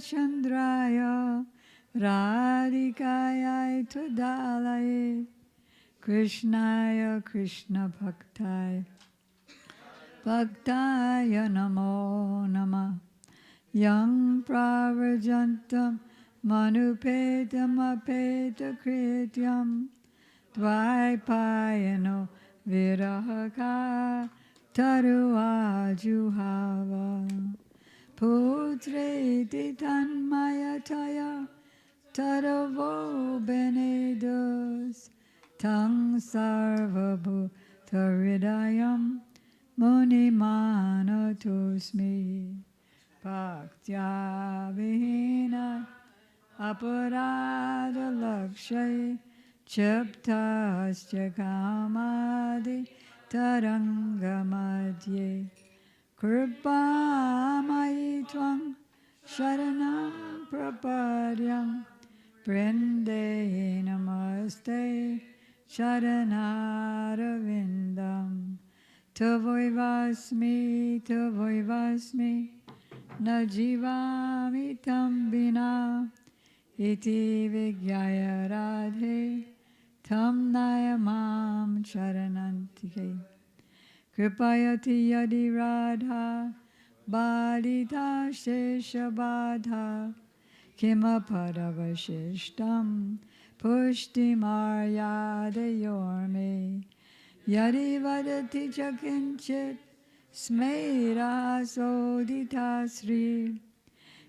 Chandraya Radhikaya Tadalaye Krishnaya Krishna Bhaktaya Bhaktaya Namo Namah Yang Pravajantam Manupedam Apeta Krityam Dvaipayano Virahaka Taruva Juhava Putreti Tanmayataya Taravo Benedos Tang Sarvabhutaridayam Munimanatosmi Bhaktya Vihina Aparada Lakshay Chiptasya Kamadi Tarangamadye Kripamayi Twam Sharanam Prapadyam Brinde Namaste Sharanarvindam Tavoivasmi Najivami Tambina Iti Vigyaya Radhe Tam Nayamam Charanantike Kripayati Yadi Radha Badita Sheshabadha Kimapadavashishtam Pushti Maryadayorme Yadi Vadati Chakinchit Smera Sodita Sri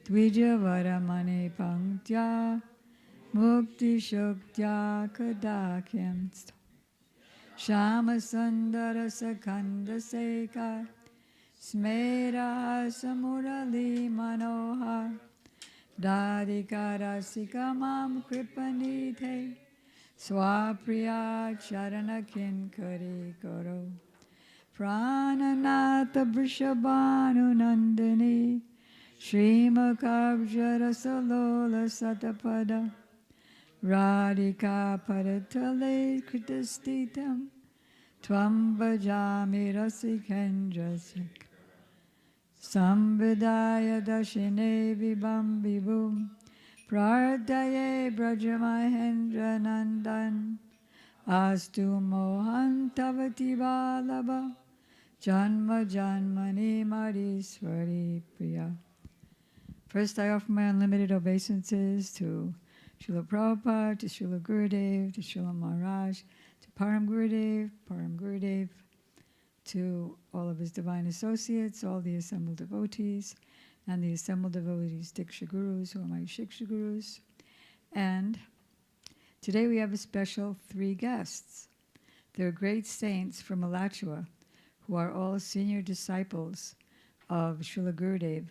Dvijavaramani Panktya Mukti Shuktya Kadakyam Shama Sundara Sakanda Seka Smera Samurali Manoha Dadikara Sikamam Kripanite Swapriya Charana Kinkari Koro Prananatha Vrishabhanu Nandini Srimakabjara Salola Satapada Radhika Padatale Kritastitam Tvam Bhajami Rasikendrasik Samvidaya Dashine Vibham Vibhum Prardaye Brajamahendra Nandan Astu Mohan Tavati Valabha Janma Janmani Madhiswari Priya. First, I offer my unlimited obeisances to Srila Prabhupada, to Srila Gurudev, to Srila Maharaj, to Param Gurudev, to all of his divine associates, all the assembled devotees, and the assembled devotees, Diksha Gurus, who are my Shiksha Gurus. And today we have a special 3 guests. They're great saints from Alachua, who are all senior disciples of Srila Gurudev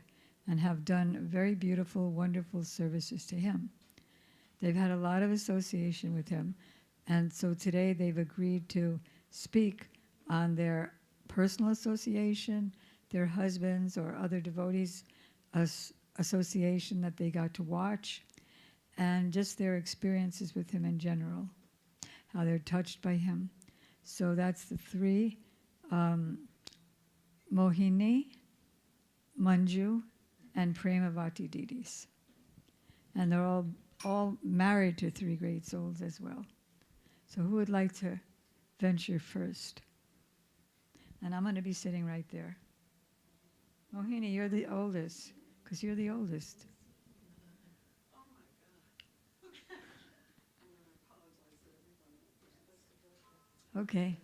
and have done very beautiful, wonderful services to him. They've had a lot of association with him, and so today they've agreed to speak on their personal association, their husbands or other devotees' association that they got to watch, and just their experiences with him in general, how they're touched by him. So that's the 3, Mohini, Manju, and Premavati didis. And they're all married to 3 great souls as well. So who would like to venture first? And I'm going to be sitting right there. Mohini, you're the oldest, because you're the oldest. Okay.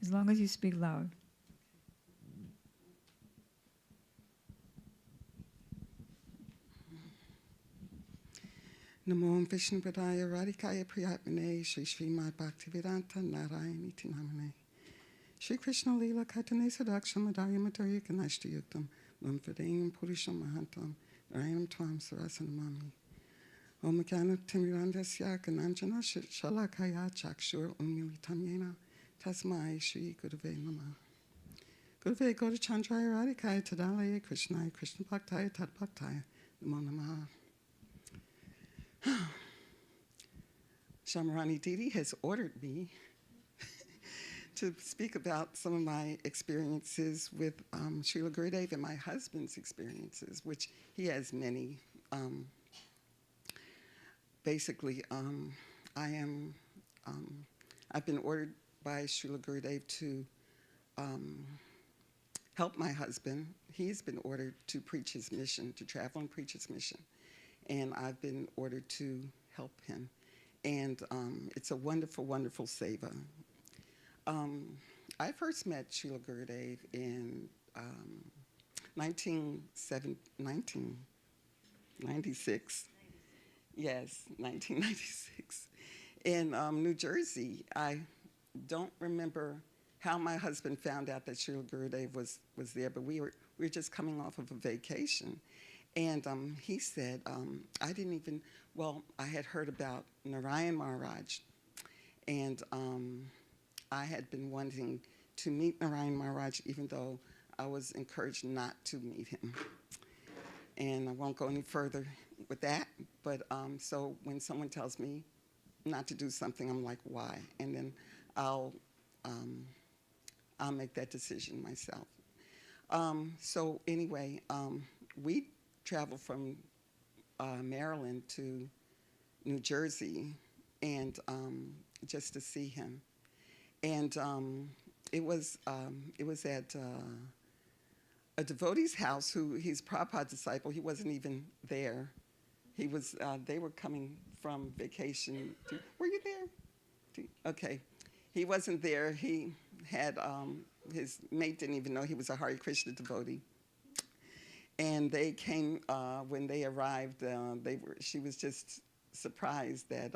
As long as you speak loud. Namo Vishnu Padaya Radhikaya Priyatmane Shri Srimad Bhaktivedanta Narayan Iti Namane Shri Krishna Lila Katane Sadaksham Madhya Madhya Kanashta Yuktam Lamfadayam Purusham Mahantam Narayanam Tvam Sarasanamami Om Jnana Timirandasya Gananjana Shalakaya Chakshur Unmilitam Yena Tasmai Shri Gurave Namah Gurave Gaurachandraya Radhikaya Tadalaya Krishnaya Krishna Bhaktaya Tad Bhaktaya Namo Namaha. Shamarani Didi has ordered me to speak about some of my experiences with Srila Gurudev and my husband's experiences, which he has many. Basically, I've been ordered by Srila Gurudev to help my husband. He's been ordered to preach his mission, to travel and preach his mission. And I've been ordered to help him. And it's a wonderful, wonderful seva. I first met Srila Gurudev in 1996. Yes, 1996. In New Jersey. I don't remember how my husband found out that Srila Gurudev was there, but we were just coming off of a vacation. And he said, I didn't even, well, I had heard about Narayan Maharaj, and I had been wanting to meet Narayan Maharaj, even though I was encouraged not to meet him. And I won't go any further with that, but so when someone tells me not to do something, I'm like, why? And then I'll make that decision myself. So anyway, we traveled from Maryland to New Jersey, and just to see him. And it was at a devotee's house. He's Prabhupada's disciple. He wasn't even there. He was. They were coming from vacation. Were you there? Okay. He wasn't there. He had his mate didn't even know he was a Hare Krishna devotee. And they came when they arrived. She was just surprised that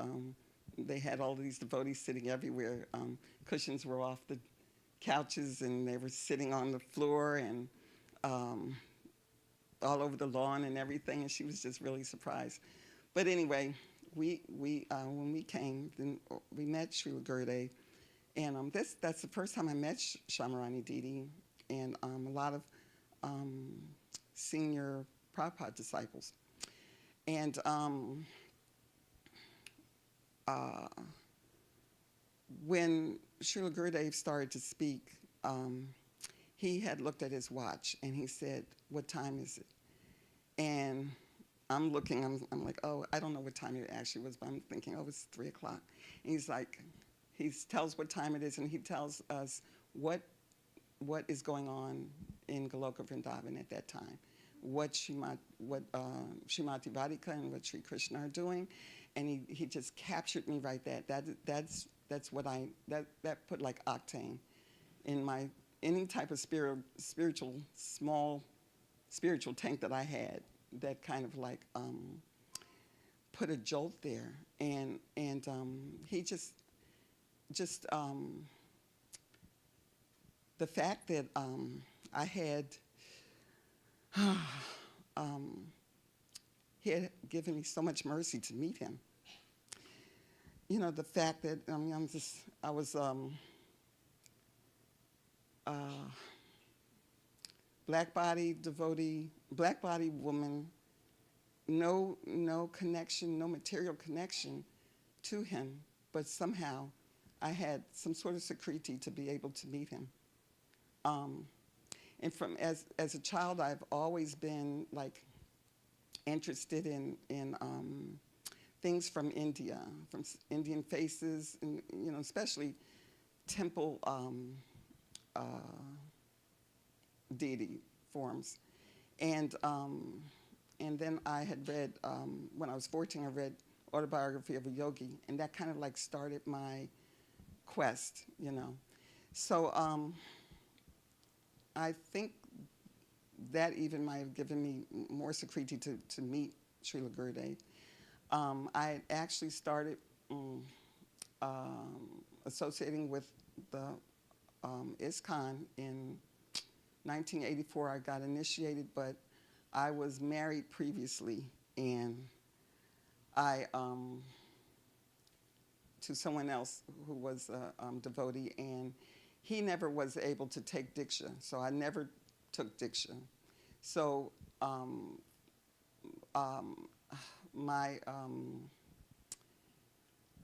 they had all these devotees sitting everywhere. Cushions were off the couches, and they were sitting on the floor and all over the lawn and everything. And she was just really surprised. But anyway, when we came, then we met Srila Gurudev, and that's the first time I met Shamarani Didi and a lot of senior Prabhupada disciples. And when Srila Gurudev started to speak, he had looked at his watch and he said, "What time is it?" And I'm looking, I'm like, oh, I don't know what time it actually was, but I'm thinking, oh, it's 3 o'clock. And he's like, he tells what time it is, and he tells us what is going on in Goloka Vrindavan at that time, what Srimati Radhika and what Sri Krishna are doing, and he just captured me right there. That's what that put like octane in my any type of spiritual small spiritual tank that I had. That kind of like put a jolt there, and he just the fact that I had he had given me so much mercy to meet him. You know, the fact that I was black body devotee, black body woman, no connection, no material connection to him, but somehow I had some sort of security to be able to meet him. And from as a child, I've always been like interested in things from India, from Indian faces, and especially temple deity forms. And then I had read, when I was 14, I read Autobiography of a Yogi, and that kind of like started my quest, So I think that even might have given me more security to meet Srila Gurudev. I had actually started associating with the ISKCON in 1984. I got initiated, but I was married previously, and I to someone else who was a devotee, and he never was able to take Diksha, so I never took Diksha. So my,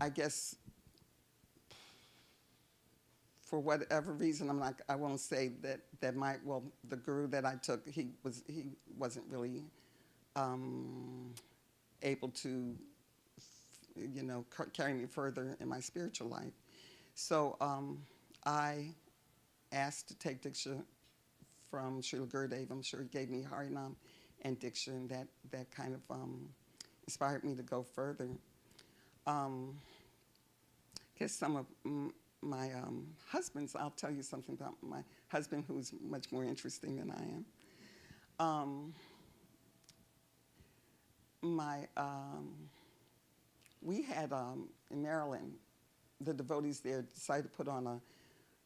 I guess, for whatever reason, I won't say that the guru that I took, he wasn't really able to, carry me further in my spiritual life. So I asked to take Diksha from Srila Gurudev. I'm sure he gave me Harinam and Diksha, and that kind of inspired me to go further. Guess some of my husbands, I'll tell you something about my husband who's much more interesting than I am. We had, in Maryland, the devotees there decided to put on a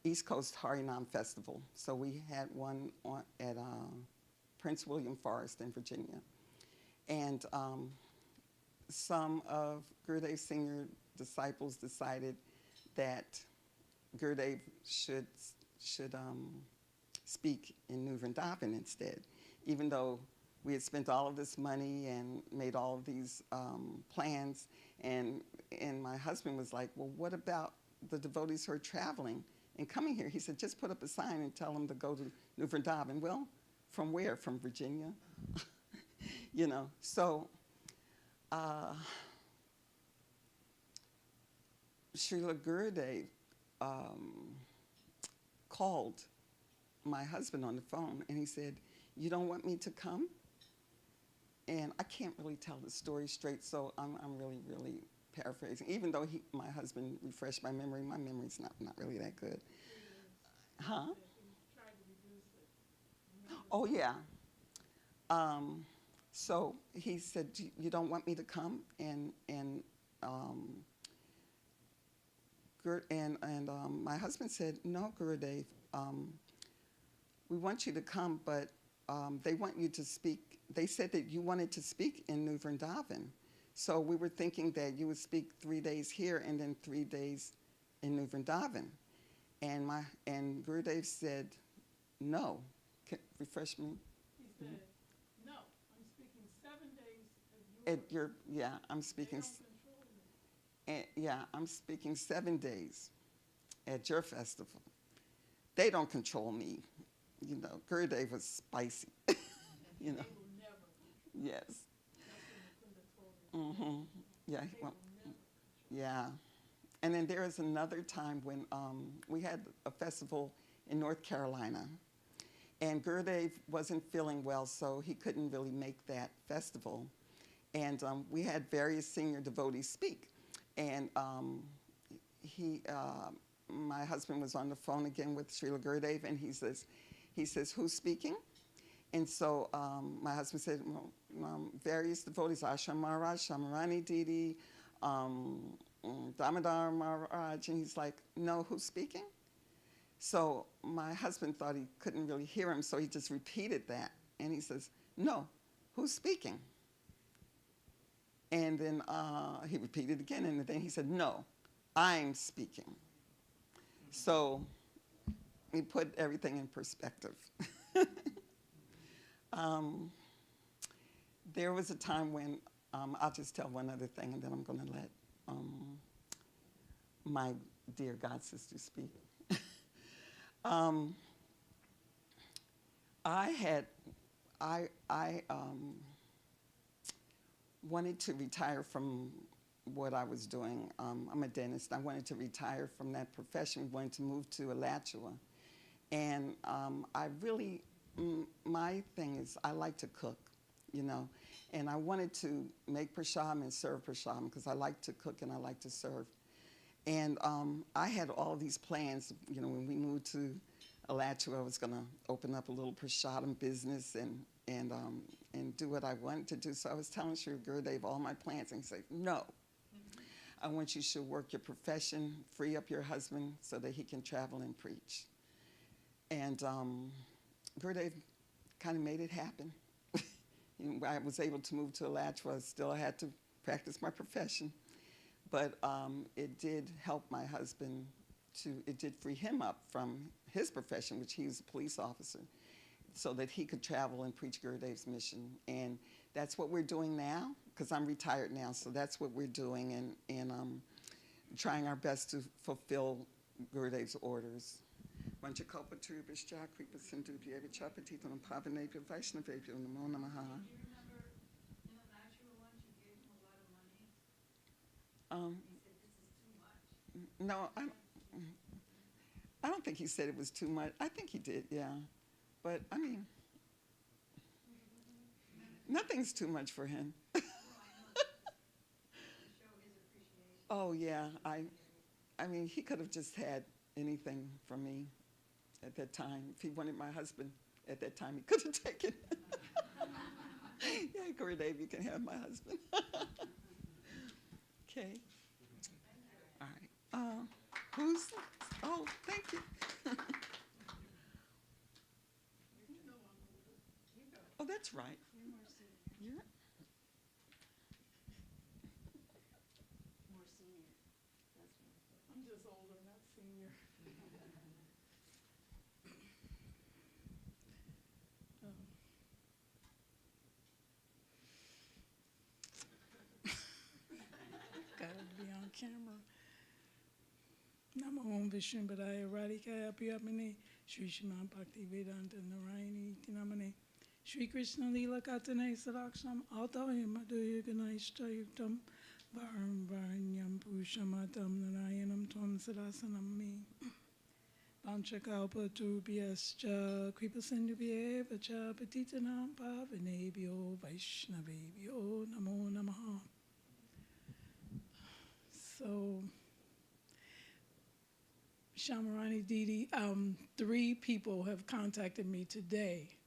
East Coast Harinam festival. So we had one at Prince William Forest in Virginia. And some of Gurudev's senior disciples decided that Gurudev should speak in New Vrindavan instead, even though we had spent all of this money and made all of these plans. And my husband was like, well, what about the devotees who are traveling and coming here? He said, just put up a sign and tell them to go to New Vrindavan. Well, from where? From Virginia? So Srila Gurudev called my husband on the phone, and he said, you don't want me to come? And I can't really tell the story straight, so I'm really, really paraphrasing. Even though my husband refreshed my memory's not really that good. Huh? Oh, yeah. So he said, you don't want me to come? And my husband said, no, Gurudev, we want you to come, but they want you to speak. They said that you wanted to speak in New Vrindavan. So we were thinking that you would speak 3 days here and then 3 days in New Vrindavan. And Gurudev said, no. Refresh me. He said, no, I'm speaking 7 days I'm speaking. They don't control me. I'm speaking 7 days at your festival. They don't control me. Gurudev was spicy. They will never. Yes. That's what Mukunda told me. Yeah. They Well, will never. yeah. And then there was another time when we had a festival in North Carolina, and Gurudev wasn't feeling well, so he couldn't really make that festival. And we had various senior devotees speak. And my husband was on the phone again with Srila Gurudev, and he says, who's speaking? And so my husband said, various devotees, Ashram Maharaj, Shamarani Didi, Damodar Maharaj, and he's like, no, who's speaking? So my husband thought he couldn't really hear him, so he just repeated that. And he says, no, who's speaking? And then he repeated again, and then he said, no, I'm speaking. So he put everything in perspective. There was a time when, I'll just tell one other thing, and then I'm going to let my dear God sister speak. I wanted to retire from what I was doing. I'm a dentist. I wanted to retire from that profession, wanted to move to Alachua. And my thing is I like to cook, and I wanted to make prashadam and serve prashadam because I like to cook and I like to serve. And I had all these plans, when we moved to Alachua, I was going to open up a little prashadam business and do what I wanted to do. So I was telling Sri Gurudev all my plans, and he said, no, I want you to work your profession, free up your husband so that he can travel and preach. And Gurudev kind of made it happen. I was able to move to Alachua. I still had to practice my profession. But it did help my husband it did free him up from his profession, which he was a police officer, so that he could travel and preach Gurudev's mission. And that's what we're doing now, because I'm retired now, so that's what we're doing, and trying our best to fulfill Gurudev's orders. Vanchakalpa Turubhishya Kripa Sindhubhyeva Chapatitam Pavanebhya Vaishnavebhyo Namo Namaha. Do you remember in the natural ones you gave him a lot of money? He said, this is too much. No, I don't think he said it was too much. I think he did, yeah. But, I mean, nothing's too much for him. No, I know. To show his appreciation. Oh, yeah. I mean, he could have just had anything from me at that time. If he wanted my husband at that time, he could have taken it. Yeah, Gurudev, you can have my husband. Okay. All right. Who's? Oh, thank you. Oh, that's right. Yeah. More senior. That's right. I'm just older, not senior. Gotta be on camera. Namo Om Vishnu Padaya Radhikaya Priyapane Shri Shriman Bhaktivedanta Narayan Namane Shri Krishna Lila Katane Saraksham Altaya Madhurya Ganeshta Yuktam Varam Varanyam Pushamatam Narayanam Tvam Sadasanam Me Panchakalpa Turubhyascha Kripa Sindhubhyeva Cha Patitanam Pavanebhyo Vaishnavebhyo Namo Namaha. So, Shamarani Didi, 3 people have contacted me today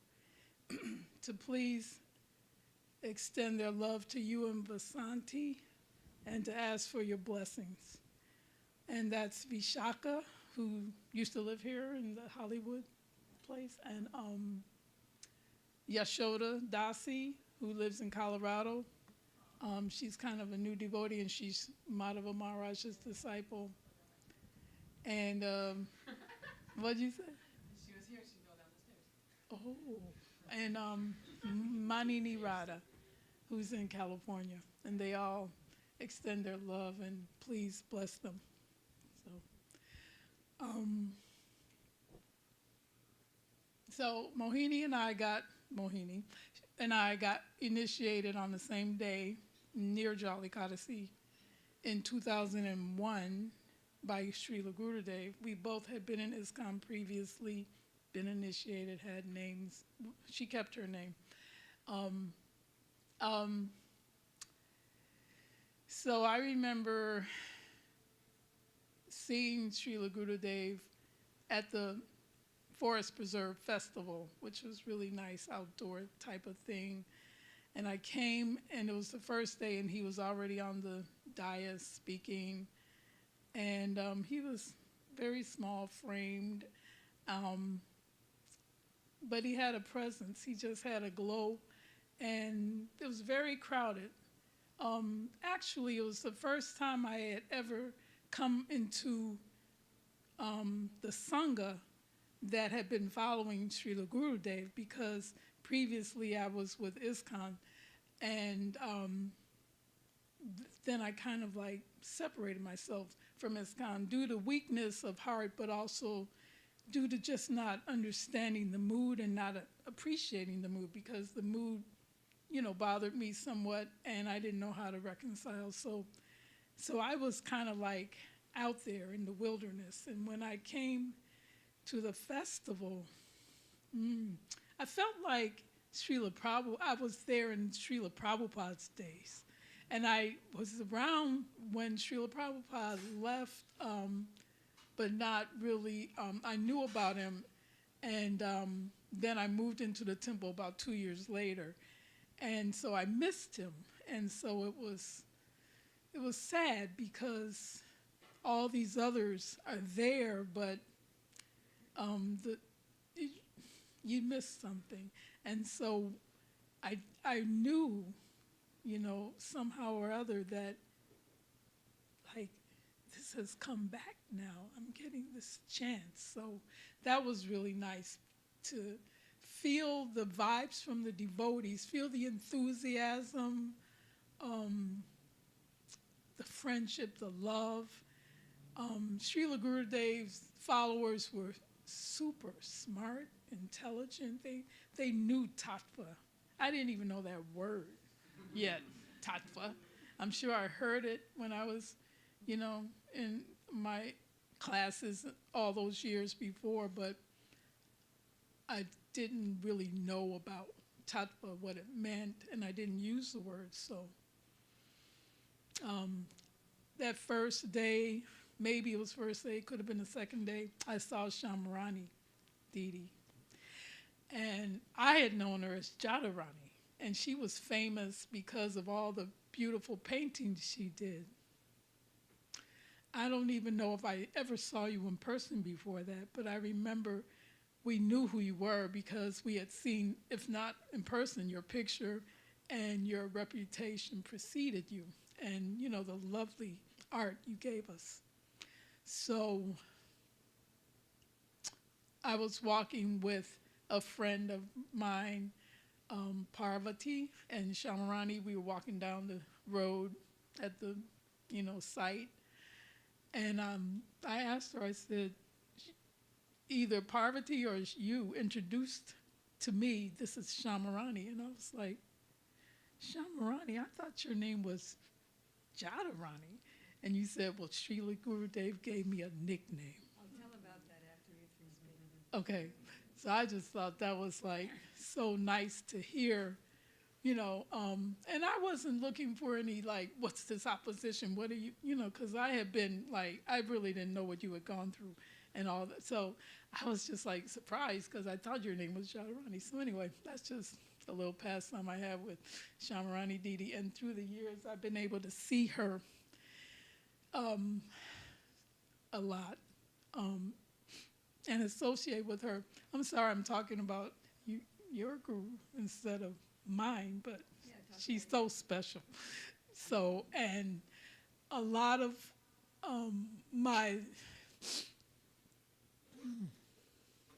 to please extend their love to you and Vasanti and to ask for your blessings. And that's Vishaka, who used to live here in the Hollywood place, and Yashoda Dasi, who lives in Colorado. She's kind of a new devotee, and she's Madhava Maharaja's disciple. And what'd you say? She was here, she'd go down the stairs. Oh, and Manini Radha, who's in California, and they all extend their love and please bless them. So Mohini and I got initiated on the same day near Jolly Kadasi in 2001 by Srila Gurudev. We both had been in ISKCON previously, been initiated, had names. She kept her name. So I remember seeing Srila Gurudev at the Forest Preserve Festival, which was really nice, outdoor type of thing. And I came, and it was the first day, and he was already on the dais speaking. And he was very small framed, but he had a presence. He just had a glow, and it was very crowded. Actually, it was the first time I had ever come into the Sangha that had been following Srila Gurudev, because previously I was with ISKCON, and then I kind of like separated myself from ISKCON due to weakness of heart, but also due to just not understanding the mood and not appreciating the mood, because the mood, you know, bothered me somewhat, and I didn't know how to reconcile. So I was kind of like out there in the wilderness, and when I came to the festival, I felt like Srila Prabhupada. I was there in Srila Prabhupada's days. And I was around when Srila Prabhupada left, but not really. I knew about him, and then I moved into the temple about 2 years later. And so I missed him. And so it was sad, because all these others are there, but you missed something. And so I knew, you know, somehow or other that, like, this has come back now. I'm getting this chance. So that was really nice to feel the vibes from the devotees, feel the enthusiasm, the friendship, the love. Srila Gurudev's followers were super smart, intelligent. They knew tattva. I didn't even know that word yet, tattva. I'm sure I heard it when I was, in my classes all those years before, but I didn't really know about tattva, what it meant, and I didn't use the word. So that first day, maybe it was first day, could have been the second day, I saw Shamarani Didi. And I had known her as Jadharani, and she was famous because of all the beautiful paintings she did. I don't even know if I ever saw you in person before that, but I remember we knew who you were because we had seen, if not in person, your picture, and your reputation preceded you, and the lovely art you gave us. So I was walking with a friend of mine, Parvati, and Shamarani. We were walking down the road at the site, and I asked her, I said, either Parvati or you introduced to me, this is Shamarani. And I was like, Shamarani, I thought your name was Jadharani. And you said, well, Srila Gurudev gave me a nickname. I'll tell about that after you finish speaking. Okay. So I just thought that was like so nice to hear, and I wasn't looking for any like, what's this opposition? What are you, because I had been like, I really didn't know what you had gone through and all that. So I was just like surprised because I thought your name was Jadharani. So anyway, that's just a little pastime I have with Shamarani Didi. And through the years, I've been able to see her a lot and associate with her. I'm sorry I'm talking about your guru instead of mine, but she's so special. So, and a lot of my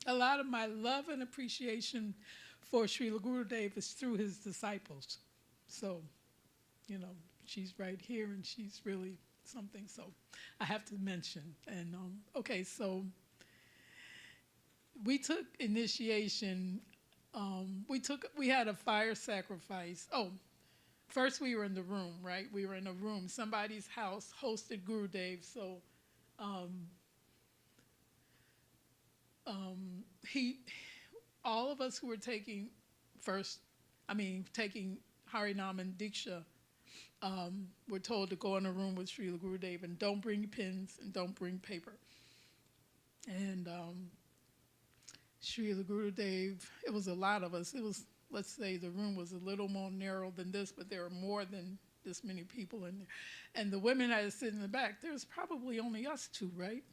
love and appreciation for Srila Gurudev is through his disciples. So, she's right here and she's really something. So I have to mention. And okay, so we took initiation. We had a fire sacrifice. Oh, first we were in the room, right? We were in a room. Somebody's house hosted Gurudev. So all of us who were taking Harinam and Diksha, were told to go in a room with Srila Gurudev and don't bring pens and don't bring paper. And Srila Gurudev, it was a lot of us. It was, let's say the room was a little more narrow than this, but there were more than this many people in there. And the women that sit in the back, there was probably only us two, right?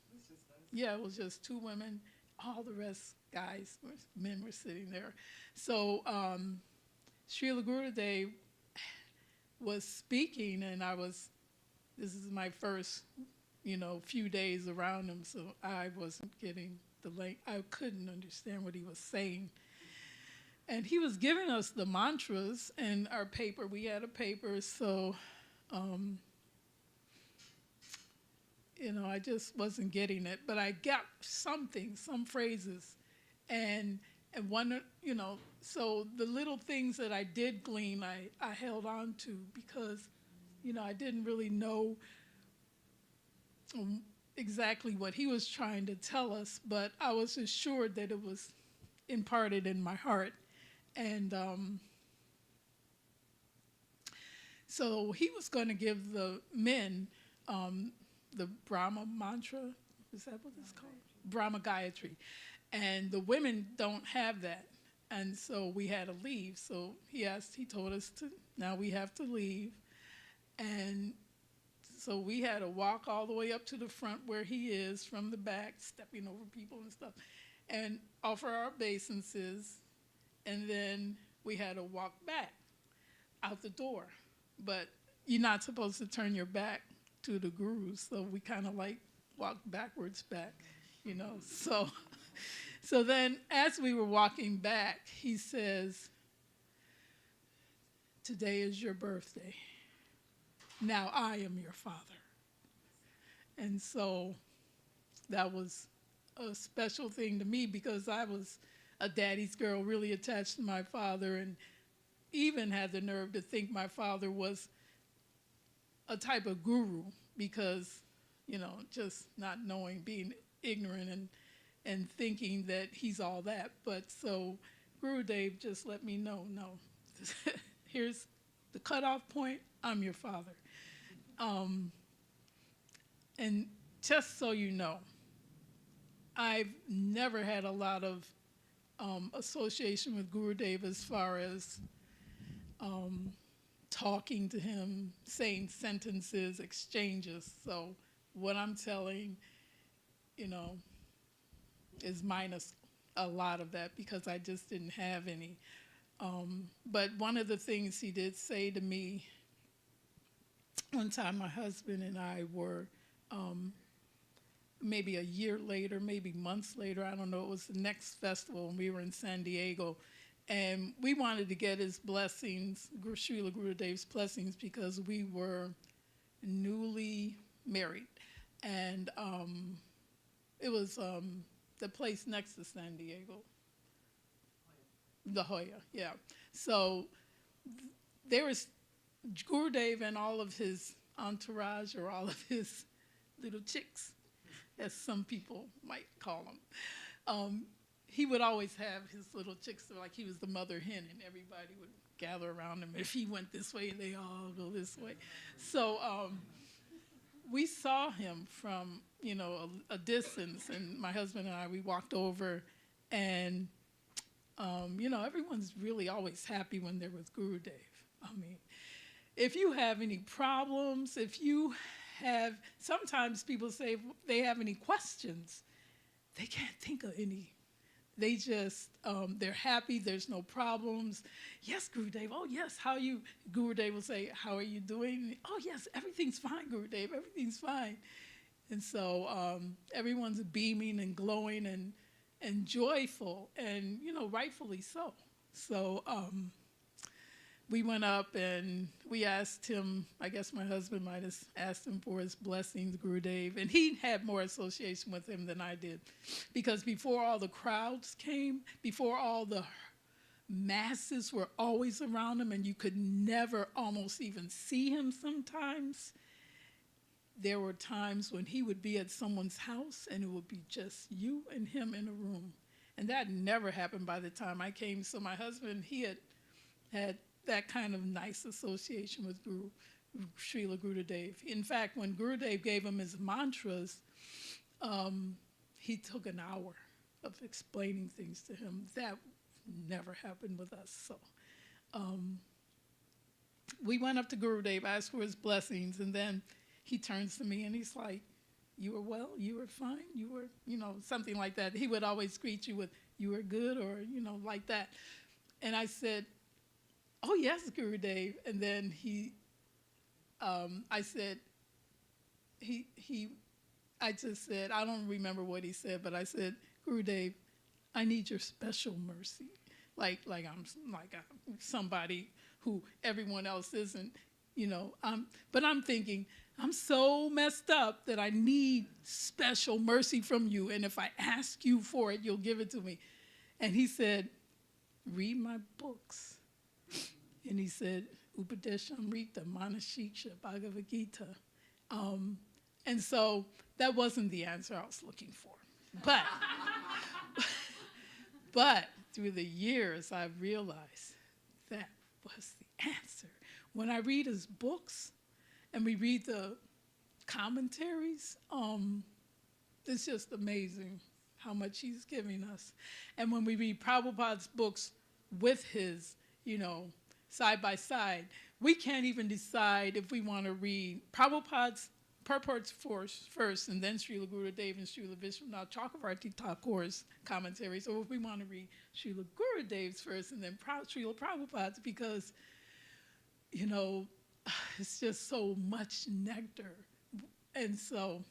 Yeah, it was just two women. All the rest, guys, men were sitting there. So Srila Gurudev was speaking, and this is my first, few days around him, so I wasn't getting I couldn't understand what he was saying. And he was giving us the mantras and our paper. We had a paper, so, I just wasn't getting it. But I got some phrases. And one, so the little things that I did glean, I held on to because, I didn't really know exactly what he was trying to tell us, but I was assured that it was imparted in my heart. And so he was going to give the men the Brahma mantra. Is that what it's called? Brahma Gayatri. And the women don't have that. And so we had to leave. So he told us now we have to leave. And so we had to walk all the way up to the front where he is from the back, stepping over people and stuff, and offer our obeisances. And then we had to walk back out the door. But you're not supposed to turn your back to the gurus, so we kind of like walked backwards back, So then as we were walking back, he says, today is your birthday. Now I am your father. And so that was a special thing to me because I was a daddy's girl, really attached to my father, and even had the nerve to think my father was a type of guru because, just not knowing, being ignorant and thinking that he's all that. But so Gurudev just let me know, no, here's the cutoff point, I'm your father. And just so you know, I've never had a lot of association with Gurudev as far as talking to him, saying sentences, exchanges. So what I'm telling, is minus a lot of that because I just didn't have any. But one of the things he did say to me, one time my husband and I were, maybe a year later, maybe months later, I don't know, it was the next festival, and we were in San Diego. And we wanted to get his blessings, Srila Gurudev's blessings, because we were newly married. And it was the place next to San Diego. La Jolla, yeah. So there was Gurudev and all of his entourage, or all of his little chicks, as some people might call them. He would always have his little chicks, like he was the mother hen, and everybody would gather around him. If he went this way, they all go this way. So we saw him from, a distance, and my husband and I, we walked over, and, everyone's really always happy when they're with Gurudev. I mean, if you have any problems, sometimes people say if they have any questions, they can't think of any. They just, they're happy, there's no problems. Yes, Gurudev, oh yes, Gurudev will say, how are you doing? Oh yes, everything's fine, Gurudev, everything's fine. And so everyone's beaming and glowing and joyful, and, rightfully so. So we went up and we asked him, I guess my husband might have asked him for his blessings, Gurudev, and he had more association with him than I did. Because before all the crowds came, before all the masses were always around him and you could never almost even see him sometimes, there were times when he would be at someone's house and it would be just you and him in a room. And that never happened by the time I came. So my husband, he had that kind of nice association with Srila Gurudev. In fact, when Gurudev gave him his mantras, he took an hour of explaining things to him. That never happened with us. So we went up to Gurudev, asked for his blessings, and then he turns to me and he's like, you were well, you were fine, you were, something like that. He would always greet you with, you were good, or, like that. And I said, oh yes, Gurudev. And then I just said, I don't remember what he said, but I said, Gurudev, I need your special mercy. Like I'm somebody who everyone else isn't, but I'm thinking, I'm so messed up that I need special mercy from you. And if I ask you for it, you'll give it to me. And he said, read my books. And he said, Upadeshamrita, Manashiksha, Bhagavad Gita. And so that wasn't the answer I was looking for. But through the years, I've realized that was the answer. When I read his books and we read the commentaries, it's just amazing how much he's giving us. And when we read Prabhupada's books with his, side by side, we can't even decide if we want to read Prabhupada's purports first, and then Srila Gurudev and Srila Vishwanath Chakravarti Thakur's commentaries, or if we want to read Srila Gurudev's first and then Srila Prabhupada's, because, it's just so much nectar. And so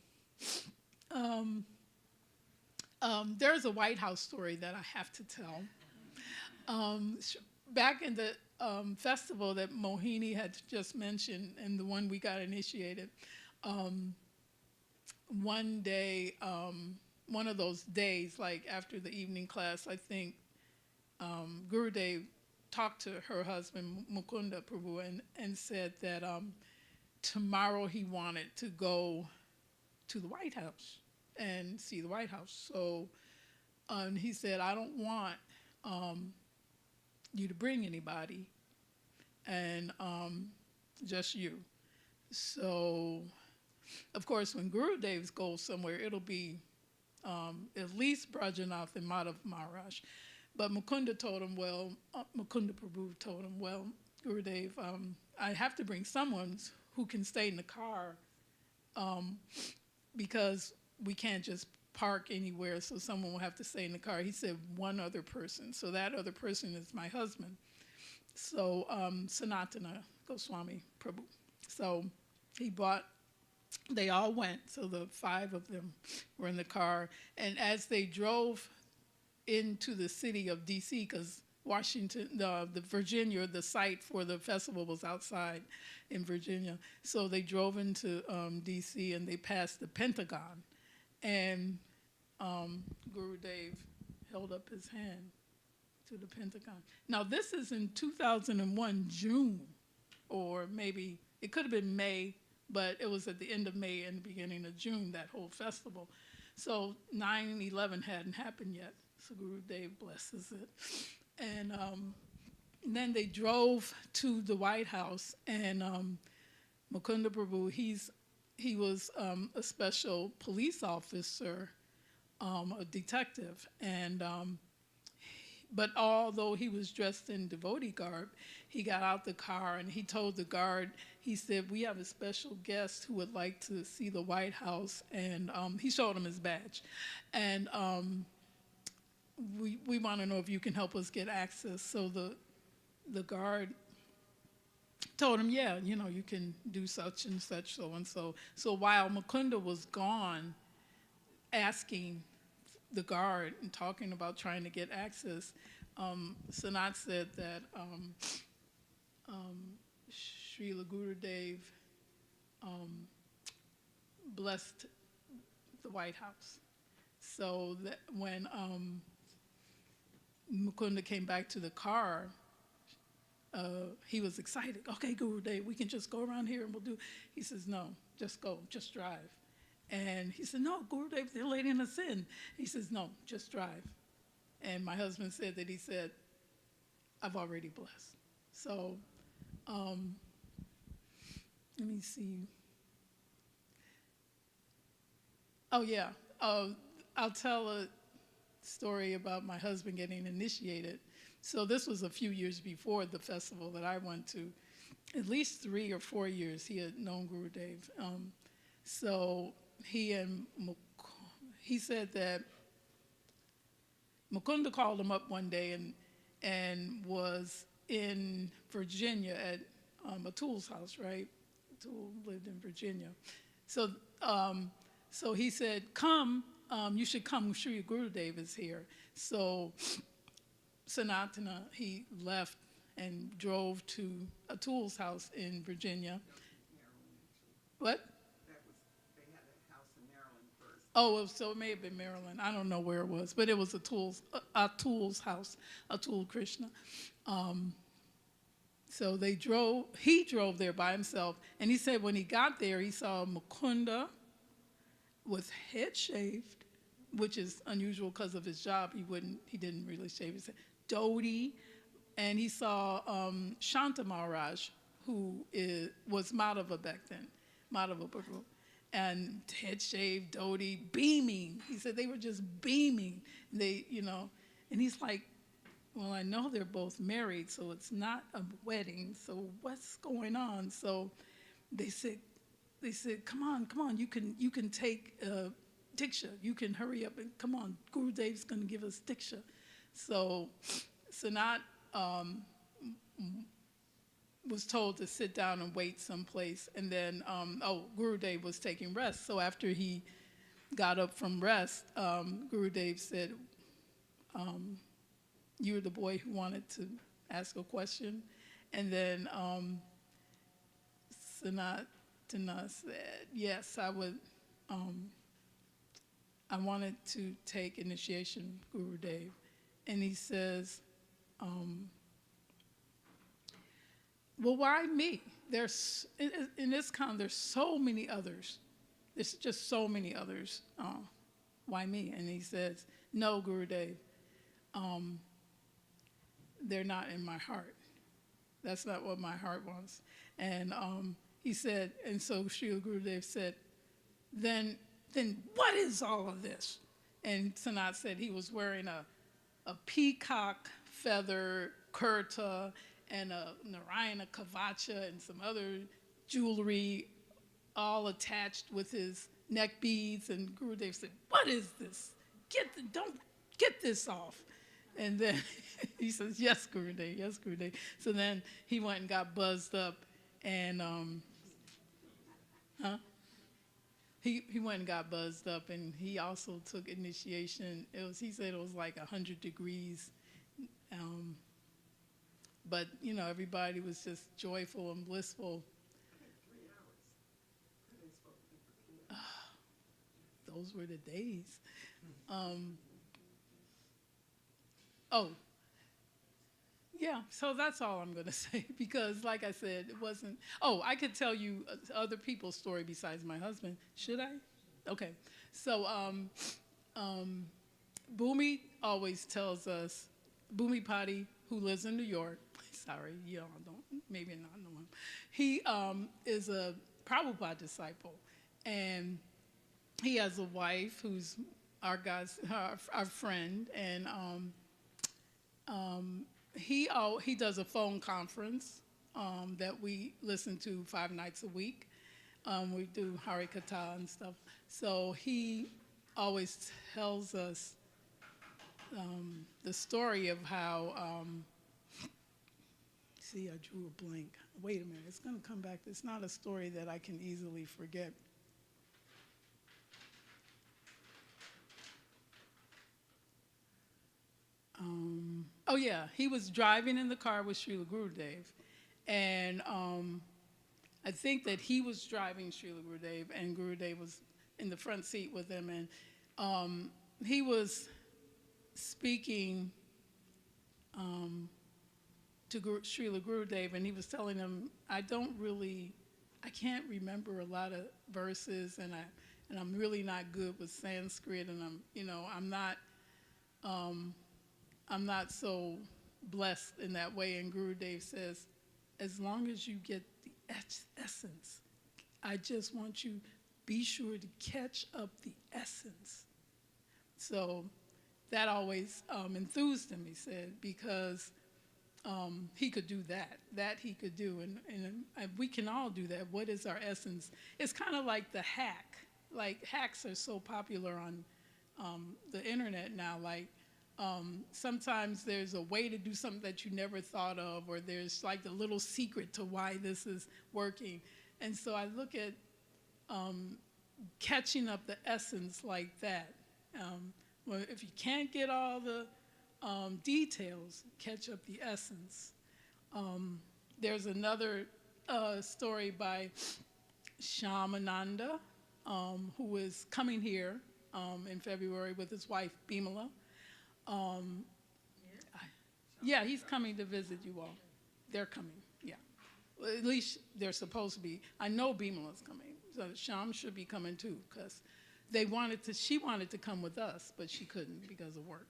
there's a White House story that I have to tell. Back in the festival that Mohini had just mentioned, and the one we got initiated, one day, one of those days, like after the evening class, I think Gurudev talked to her husband, Mukunda Prabhu, and said that tomorrow he wanted to go to the White House and see the White House. So he said, I don't want you to bring anybody, and just you. So, of course, when Gurudev goes somewhere, it'll be at least Brajanath and Madhav Maharaj. But Mukunda told him, well, Mukunda Prabhu told him, well, Gurudev, I have to bring someone who can stay in the car because we can't just park anywhere, so someone will have to stay in the car. He said one other person. So that other person is my husband. So Sanatana Goswami Prabhu. So they all went, so the 5 of them were in the car. And as they drove into the city of D.C., because Washington, the Virginia, the site for the festival was outside in Virginia. So they drove into D.C. and they passed the Pentagon. And Gurudev held up his hand to the Pentagon. Now, this is in 2001, June, or maybe it could have been May, but it was at the end of May and the beginning of June, that whole festival. So 9/11 hadn't happened yet, so Gurudev blesses it. And then they drove to the White House, and Mukunda Prabhu, he was a special police officer, a detective, and but although he was dressed in devotee garb, he got out the car and he told the guard, he said, we have a special guest who would like to see the White House, and he showed him his badge. And we want to know if you can help us get access. So the guard told him, yeah, you can do such and such, so and so. So while Mukunda was gone, asking the guard and talking about trying to get access, Sanat said that Srila Gurudev blessed the White House. So that when Mukunda came back to the car, he was excited. Okay, Gurudev, we can just go around here and we'll do. He says, no, just go, just drive. And he said, no, Gurudev, they're letting us in. He says, no, just drive. And my husband said that he said, I've already blessed. So let me see. Oh, yeah. I'll tell a story about my husband getting initiated. So this was a few years before the festival that I went to. At least 3 or 4 years he had known Gurudev. So he said that Mukunda called him up one day and was in Virginia at Atul's house, right? Atul lived in Virginia. So so he said, come, you should come, Sri Gurudev is here. So Sanatana, he left and drove to Atul's house in Virginia. What? They had a house in Maryland first. Oh, so it may have been Maryland. I don't know where it was, but it was Atul's house, Atul Krishna. So he drove there by himself, and he said when he got there, he saw Mukunda with head shaved, which is unusual because of his job. He didn't really shave his head. Dodi, and he saw Shanta Maharaj, who was Madhava back then, Madhava Prabhu, and head shaved, Dodi, beaming. He said they were just beaming. And he's like, well, I know they're both married, so it's not a wedding, so what's going on? So they said, come on, you can take Diksha, you can hurry up and come on, Gurudev's going to give us Diksha. So Sanat was told to sit down and wait someplace, and then, Gurudev was taking rest. So after he got up from rest, Gurudev said, you're the boy who wanted to ask a question. And then Sanatana said, yes, I would I wanted to take initiation, Gurudev. And he says, well, why me? There's, in ISKCON, there's so many others. There's just so many others. Why me? And he says, no, Gurudev, they're not in my heart. That's not what my heart wants. And he said, and so Srila Gurudev said, then what is all of this? And Sanat said he was wearing a peacock feather kurta and a Narayana kavacha and some other jewelry all attached with his neck beads. And Gurudev said, what is this? Don't get this off. And then he says, yes, Gurudev, yes, Gurudev. So then he went and got buzzed up and, He went and got buzzed up, and he also took initiation. He said it was like 100 degrees. But, you know, everybody was just joyful and blissful. 3 hours. Those were the days. Yeah, so that's all I'm going to say, because like I said, it wasn't, I could tell you other people's story besides my husband. Should I? Okay. So Bhumi always tells us, Bhumi Patti, who lives in New York, sorry, you all don't, maybe not know him. He is a Prabhupada disciple, and he has a wife who's our friend, and he does a phone conference that we listen to 5 nights a week. We do Harikatha and stuff. So he always tells us the story of how, see, I drew a blank. Wait a minute, it's going to come back. It's not a story that I can easily forget. Oh yeah, he was driving in the car with Srila Gurudev, and I think that he was driving Srila Gurudev, and Gurudev was in the front seat with him, and he was speaking to Srila Gurudev, and he was telling him, I can't remember a lot of verses, and I'm really not good with Sanskrit, and I'm not so blessed in that way. And Gurudev says, as long as you get the essence, I just want you be sure to catch up the essence. So that always enthused him, he said, because he could do that. That he could do, and we can all do that. What is our essence? It's kind of like the hack. Like hacks are so popular on the internet now, like, sometimes there's a way to do something that you never thought of, or there's like the little secret to why this is working. And so I look at catching up the essence like that. Well, if you can't get all the details, catch up the essence. There's another story by Shamananda, who is coming here in February with his wife, Bimala. Yeah, he's coming to visit you all. They're coming, yeah. Well, at least they're supposed to be. I know Bimala's coming, so Sham should be coming too, because she wanted to come with us, but she couldn't because of work.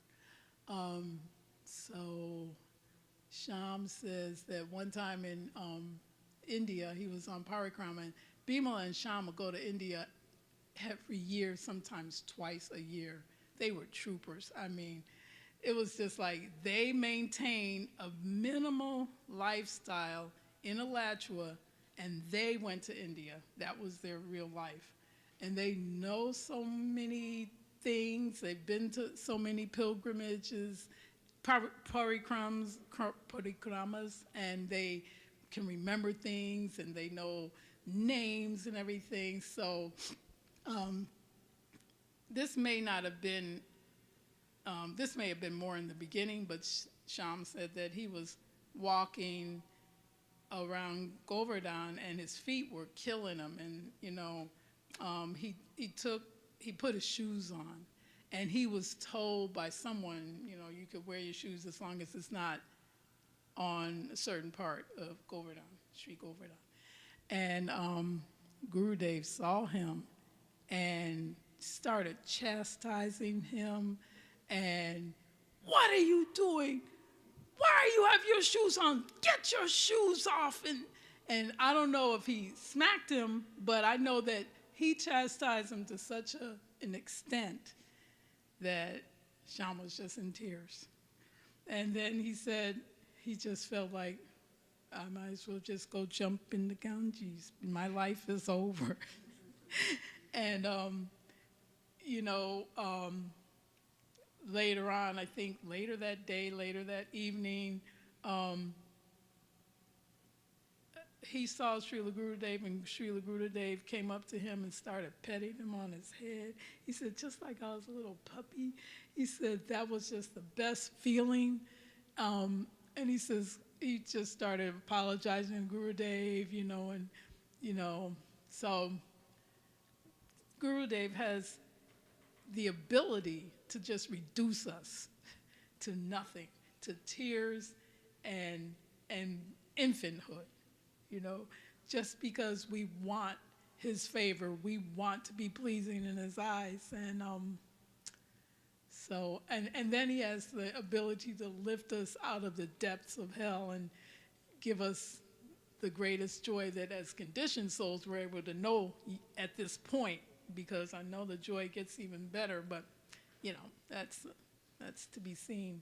So Sham says that one time in India, he was on Parikrama, and Bimala and Sham would go to India every year, sometimes twice a year. They were troopers. I mean, it was just like they maintained a minimal lifestyle in Alachua, and they went to India. That was their real life. And they know so many things. They've been to so many pilgrimages, parikramas, and they can remember things, and they know names and everything. So this may not have been, this may have been more in the beginning, but Sham said that he was walking around Govardhan and his feet were killing him, and he put his shoes on, and he was told by someone, you could wear your shoes as long as it's not on a certain part of Govardhan, Sri Govardhan. And Gurudev saw him and started chastising him and, what are you doing? Why are you have your shoes on? Get your shoes off. And I don't know if he smacked him, but I know that he chastised him to such an extent that Shyam was just in tears. And then he said he just felt like, I might as well just go jump in the Ganges. My life is over. And, later on, I think later that day, later that evening, he saw Srila Gurudev, and Srila Gurudev came up to him and started petting him on his head. He said, just like I was a little puppy. He said that was just the best feeling. And he says, he just started apologizing to Gurudev, so Gurudev has the ability to just reduce us to nothing, to tears and infanthood, just because we want his favor, we want to be pleasing in his eyes. And and then he has the ability to lift us out of the depths of hell and give us the greatest joy that as conditioned souls we're able to know at this point, because I know the joy gets even better, but that's to be seen.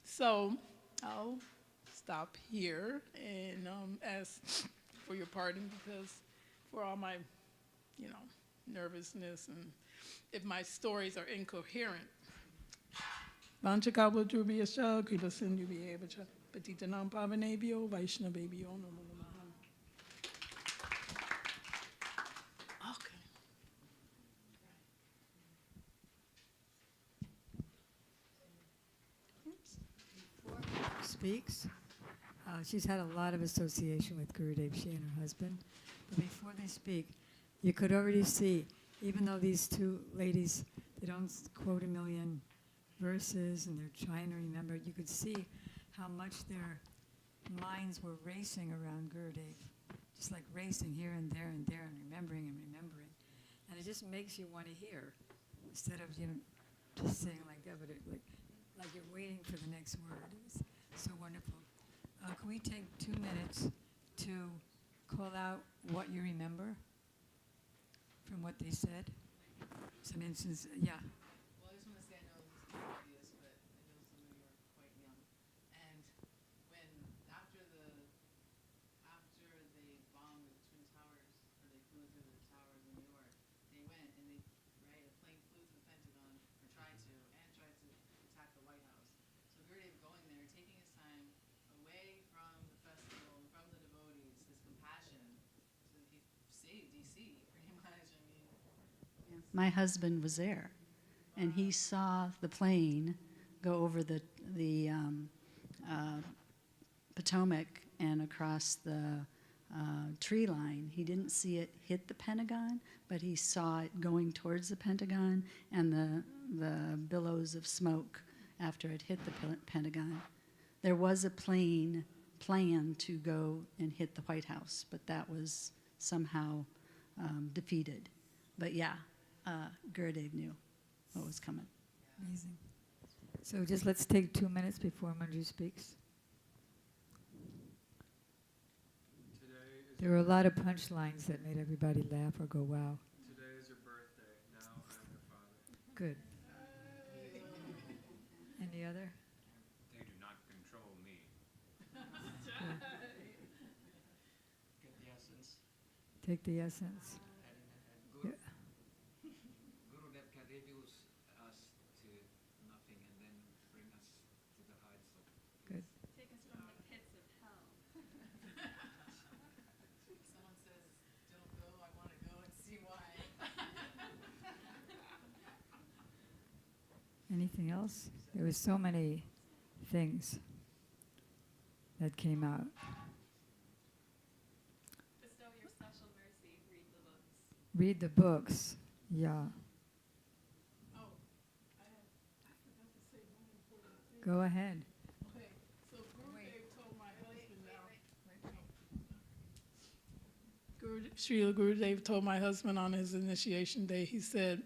So I'll stop here and ask for your pardon, because for all my nervousness and if my stories are incoherent. Vanchakabhadrubhyascha kripasinubhyevacha patitanam pavanebhyo vaishnavebhyo namo namaha. Okay. Speaks. She's had a lot of association with Gurudev, she and her husband. But before they speak, you could already see, even though these two ladies, they don't quote a million verses and they're trying to remember, you could see how much their minds were racing around Gurudev, just like racing here and there and there and remembering and remembering. And it just makes you want to hear, instead of just saying like that, but like you're waiting for the next word. It was so wonderful. Can we take 2 minutes to call out what you remember from what they said? Some instances, yeah. Well, I just want to say I know this is obvious, but I know some of you are quite young. And when after they bombed the Twin Towers, or they flew through the towers in New York, they went and a plane flew to the Pentagon, or tried to attack the White House. So Gurudev going there, taking his time away from the festival, from the devotees, his compassion, so he saved DC pretty much. My husband was there, and he saw the plane go over the Potomac and across the tree line. He didn't see it hit the Pentagon, but he saw it going towards the Pentagon and the billows of smoke after it hit the Pentagon. There was a plane planned to go and hit the White House, but that was somehow defeated. But yeah, Gurudev knew what was coming. Amazing. So just let's take 2 minutes before Manju speaks. There were a lot of punchlines that made everybody laugh or go, wow. Today is your birthday. Now I'm your father. Good. Any other? They do not control me. Get the essence. Take the essence. Guru, Yeah. Gurudev can reduce us to nothing and then bring us to the heights of. Good. Take us from the pits of hell. Someone says, don't go, I want to go and see why. Anything else? There was so many things that came out. Bestow your special mercy. Read the books. Read the books. Yeah. Go ahead. Okay, so Gurudev told my husband Srila Gurudev told my husband on his initiation day, he said,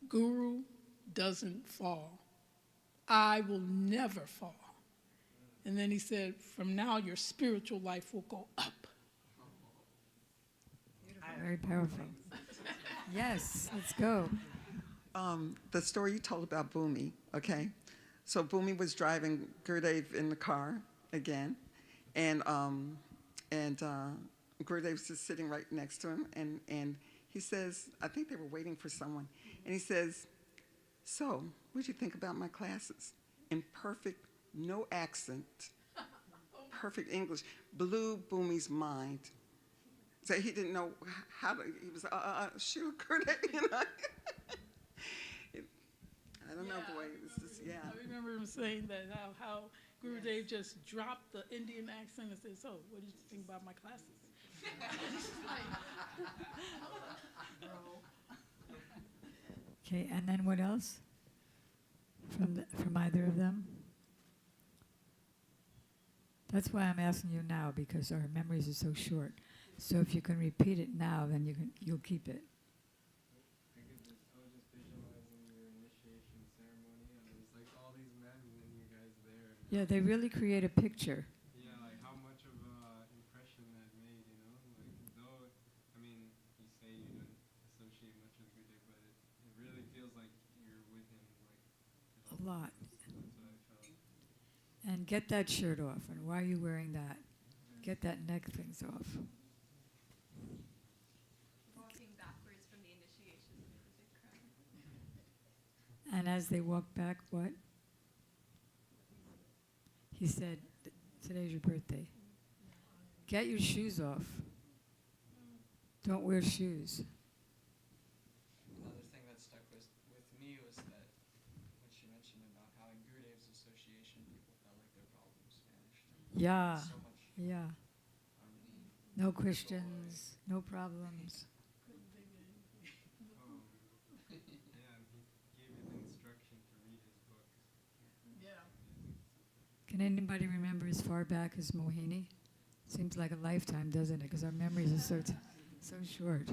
Guru doesn't fall. I will never fall. And then he said, from now your spiritual life will go up. Very powerful. Yes, let's go. The story you told about Bhumi, okay? So Bhumi was driving Gurudev in the car again, and Gurudev was just sitting right next to him, and he says, I think they were waiting for someone, and he says, so, what'd you think about my classes? In perfect, no accent, perfect English, blew Bhumi's mind. So he didn't know how to, he was, shoot, Gurudev, you know? I don't know, boy, it's just, yeah. I remember him saying that, how Gurudev just dropped the Indian accent and said, so, what did you think about my classes? Okay, and then what else? From either of them? That's why I'm asking you now, because our memories are so short. So if you can repeat it now, then you'll keep it. I was just visualizing your initiation ceremony, and there's like all these men and then you guys there. Yeah, they really create a picture. Yeah, like how much of an impression that made, you know? Like, though, I mean, you say you don't associate much with Gurudev, but it really feels like you're with him, like, A lot. that's what I felt. And get that shirt off. And why are you wearing that? Get that neck things off. Walking backwards from the initiation with a big crown. And as they walk back, what? He said, today's your birthday. Get your shoes off. Don't wear shoes. Another thing that stuck with me was that what she mentioned about how in Gurudev's association people felt like their problems vanished. Yeah, So much yeah. harmony. No questions, no problems. Yeah, and he gave you the instruction to read his books. Yeah. Can anybody remember as far back as Mohini? Seems like a lifetime, doesn't it? Because our memories are so short.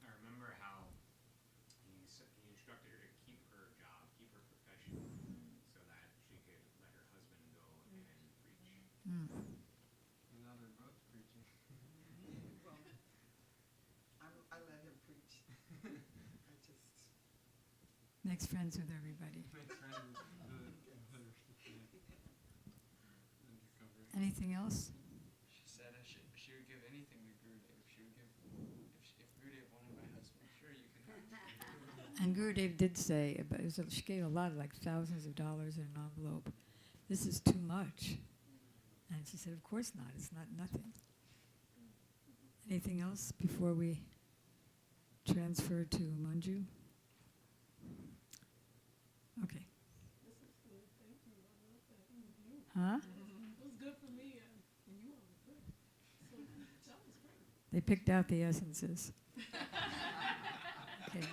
I remember how he instructed her to keep her job, keep her profession, so that she could let her husband go and preach. Mm. And now they're both preaching. I let him preach. I just... Makes friends with everybody. Makes friends with undercover. Anything else? She said she would give anything to Gurudev. If Gurudev wanted my husband, sure you can have him. And Gurudev did say, but she gave a lot, like thousands of dollars in an envelope. This is too much. And she said, of course not. It's not nothing. Anything else before we transfer to Manju? Okay. This is good. Thank you. I love that interview. Huh? It was good for me, and you all were good. So that was great. They picked out the essences. Okay.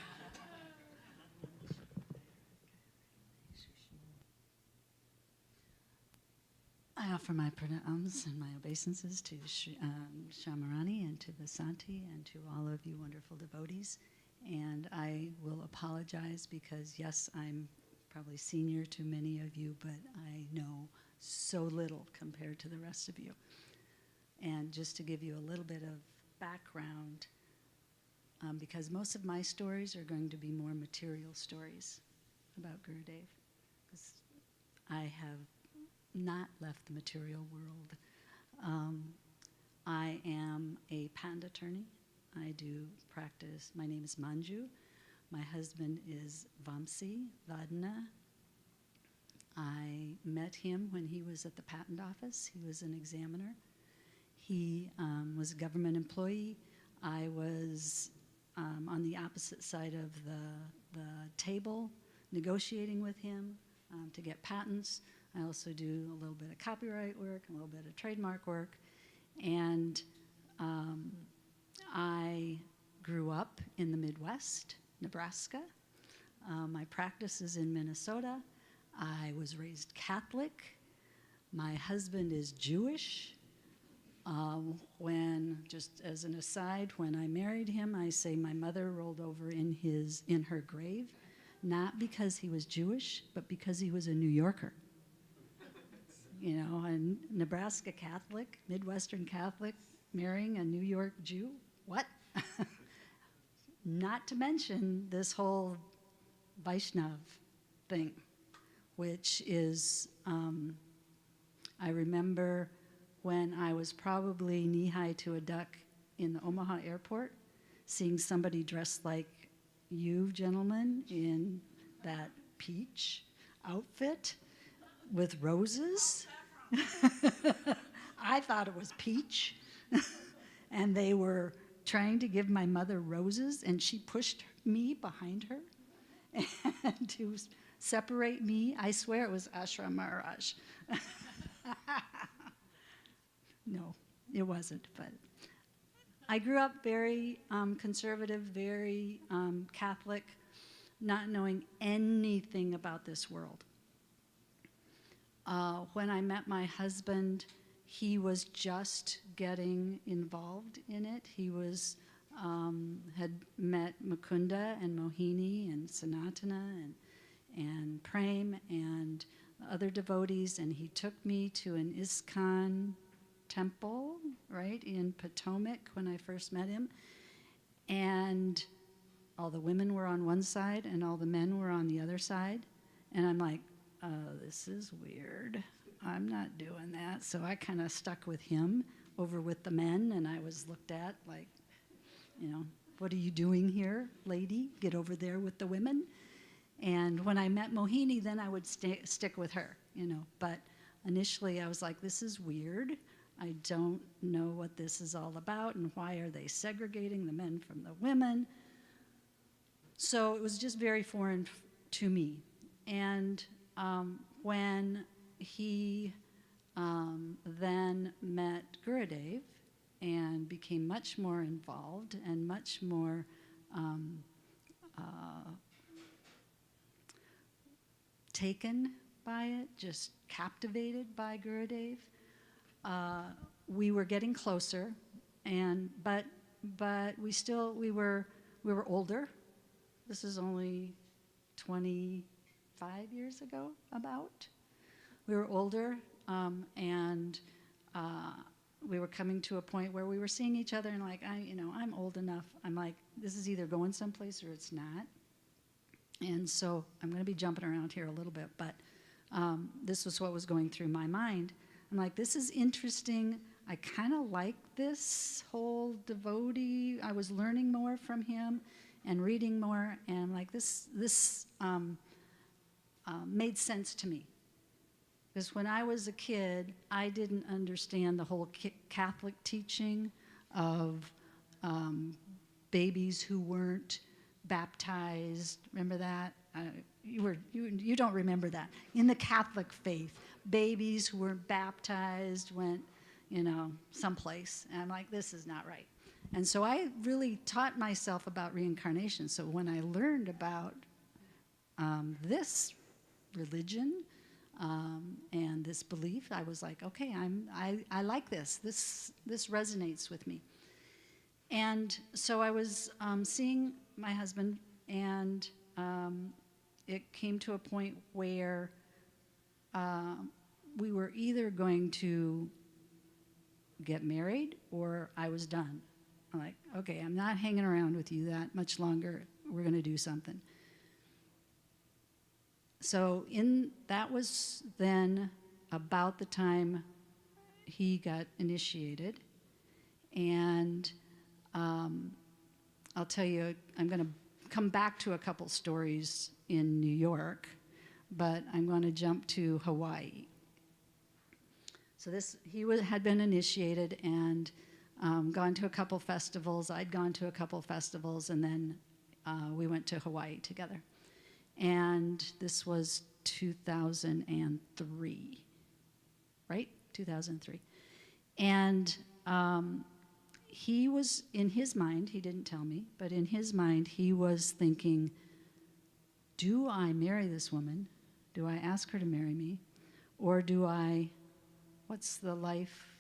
I offer my pranams and my obeisances to Shamarani and to Vasanti and to all of you wonderful devotees. And I will apologize because, yes, I'm probably senior to many of you, but I know so little compared to the rest of you. And just to give you a little bit of background, because most of my stories are going to be more material stories about Gurudev, because I have not left the material world. I am a patent attorney. I do practice. My name is Manju. My husband is Vamsi Vadana. I met him when he was at the patent office. He was an examiner. He was a government employee. I was on the opposite side of the table negotiating with him to get patents. I also do a little bit of copyright work, a little bit of trademark work. And I grew up in the Midwest, Nebraska. My practice is in Minnesota. I was raised Catholic. My husband is Jewish. Just as an aside, when I married him, I say my mother rolled over in her grave, not because he was Jewish, but because he was a New Yorker. You know, a Nebraska Catholic, Midwestern Catholic, marrying a New York Jew. What? Not to mention this whole Vaishnav thing, which is, I remember when I was probably knee-high to a duck in the Omaha airport, seeing somebody dressed like you gentlemen in that peach outfit with roses. I thought it was peach. And they were trying to give my mother roses, and she pushed me behind her and to separate me. I swear it was Ashram Maharaj. No, it wasn't, but I grew up very conservative, very Catholic, not knowing anything about this world. When I met my husband, he was just getting involved in it. He was had met Mukunda and Mohini and Sanatana and Prem and other devotees, and he took me to an ISKCON temple, right, in Potomac when I first met him. And all the women were on one side and all the men were on the other side. And I'm like, this is weird. I'm not doing that. So I kind of stuck with him over with the men, and I was looked at like, you know, what are you doing here, lady? Get over there with the women. And when I met Mohini, then I would stick with her, you know. But initially I was like, this is weird. I don't know what this is all about, and why are they segregating the men from the women? So it was just very foreign to me. And when he then met Gurudev and became much more involved and much more taken by it, just captivated by Gurudev, we were getting closer, but we were older. This is only 25 years ago, about. We were older, and we were coming to a point where we were seeing each other, and like, I'm old enough. I'm like, this is either going someplace or it's not. And so I'm going to be jumping around here a little bit, but this was what was going through my mind. I'm like, this is interesting. I kind of like this whole devotee. I was learning more from him and reading more, and I'm like, this made sense to me. Because when I was a kid, I didn't understand the whole Catholic teaching of babies who weren't baptized. Remember that? You don't remember that. In the Catholic faith, babies who weren't baptized went, someplace. And I'm like, this is not right. And so I really taught myself about reincarnation. So when I learned about this religion and this belief, I was like, okay, I like this. This resonates with me. And so I was seeing my husband, and it came to a point where we were either going to get married or I was done. I'm like, okay, I'm not hanging around with you that much longer. We're going to do something. So that was then about the time he got initiated. And I'll tell you, I'm going to come back to a couple stories in New York, but I'm going to jump to Hawaii. So he had been initiated and gone to a couple festivals. I'd gone to a couple festivals, and then we went to Hawaii together. And this was 2003, right? 2003. And he was, in his mind, he didn't tell me, but in his mind, he was thinking, do I marry this woman? Do I ask her to marry me? Or do I, what's the life,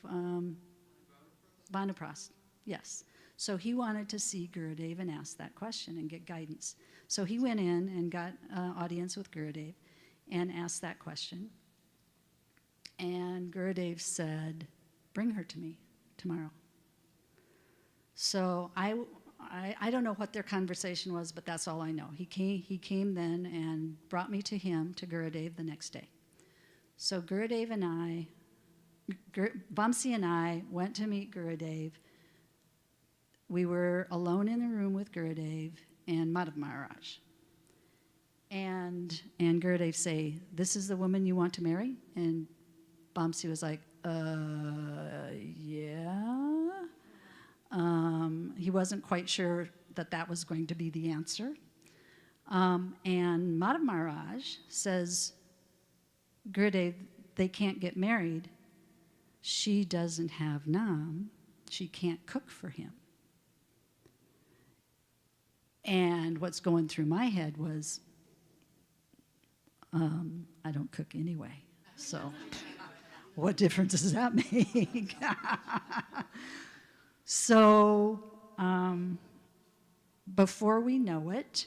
Vanaprast, yes. So he wanted to see Gurudev and ask that question and get guidance. So he went in and got an audience with Gurudev and asked that question. And Gurudev said, bring her to me tomorrow. So I don't know what their conversation was, but that's all I know. He came then and brought me to him, to Gurudev, the next day. So Gurudev and Vamsi and I went to meet Gurudev. We were alone in the room with Gurudev and Madhav Maharaj. And Gurudev say, this is the woman you want to marry? And Vamsi was like, yeah. He wasn't quite sure that was going to be the answer. And Madhav Maharaj says, Gurudev, they can't get married. She doesn't have nam. She can't cook for him. And what's going through my head was, I don't cook anyway. So what difference does that make? So before we know it,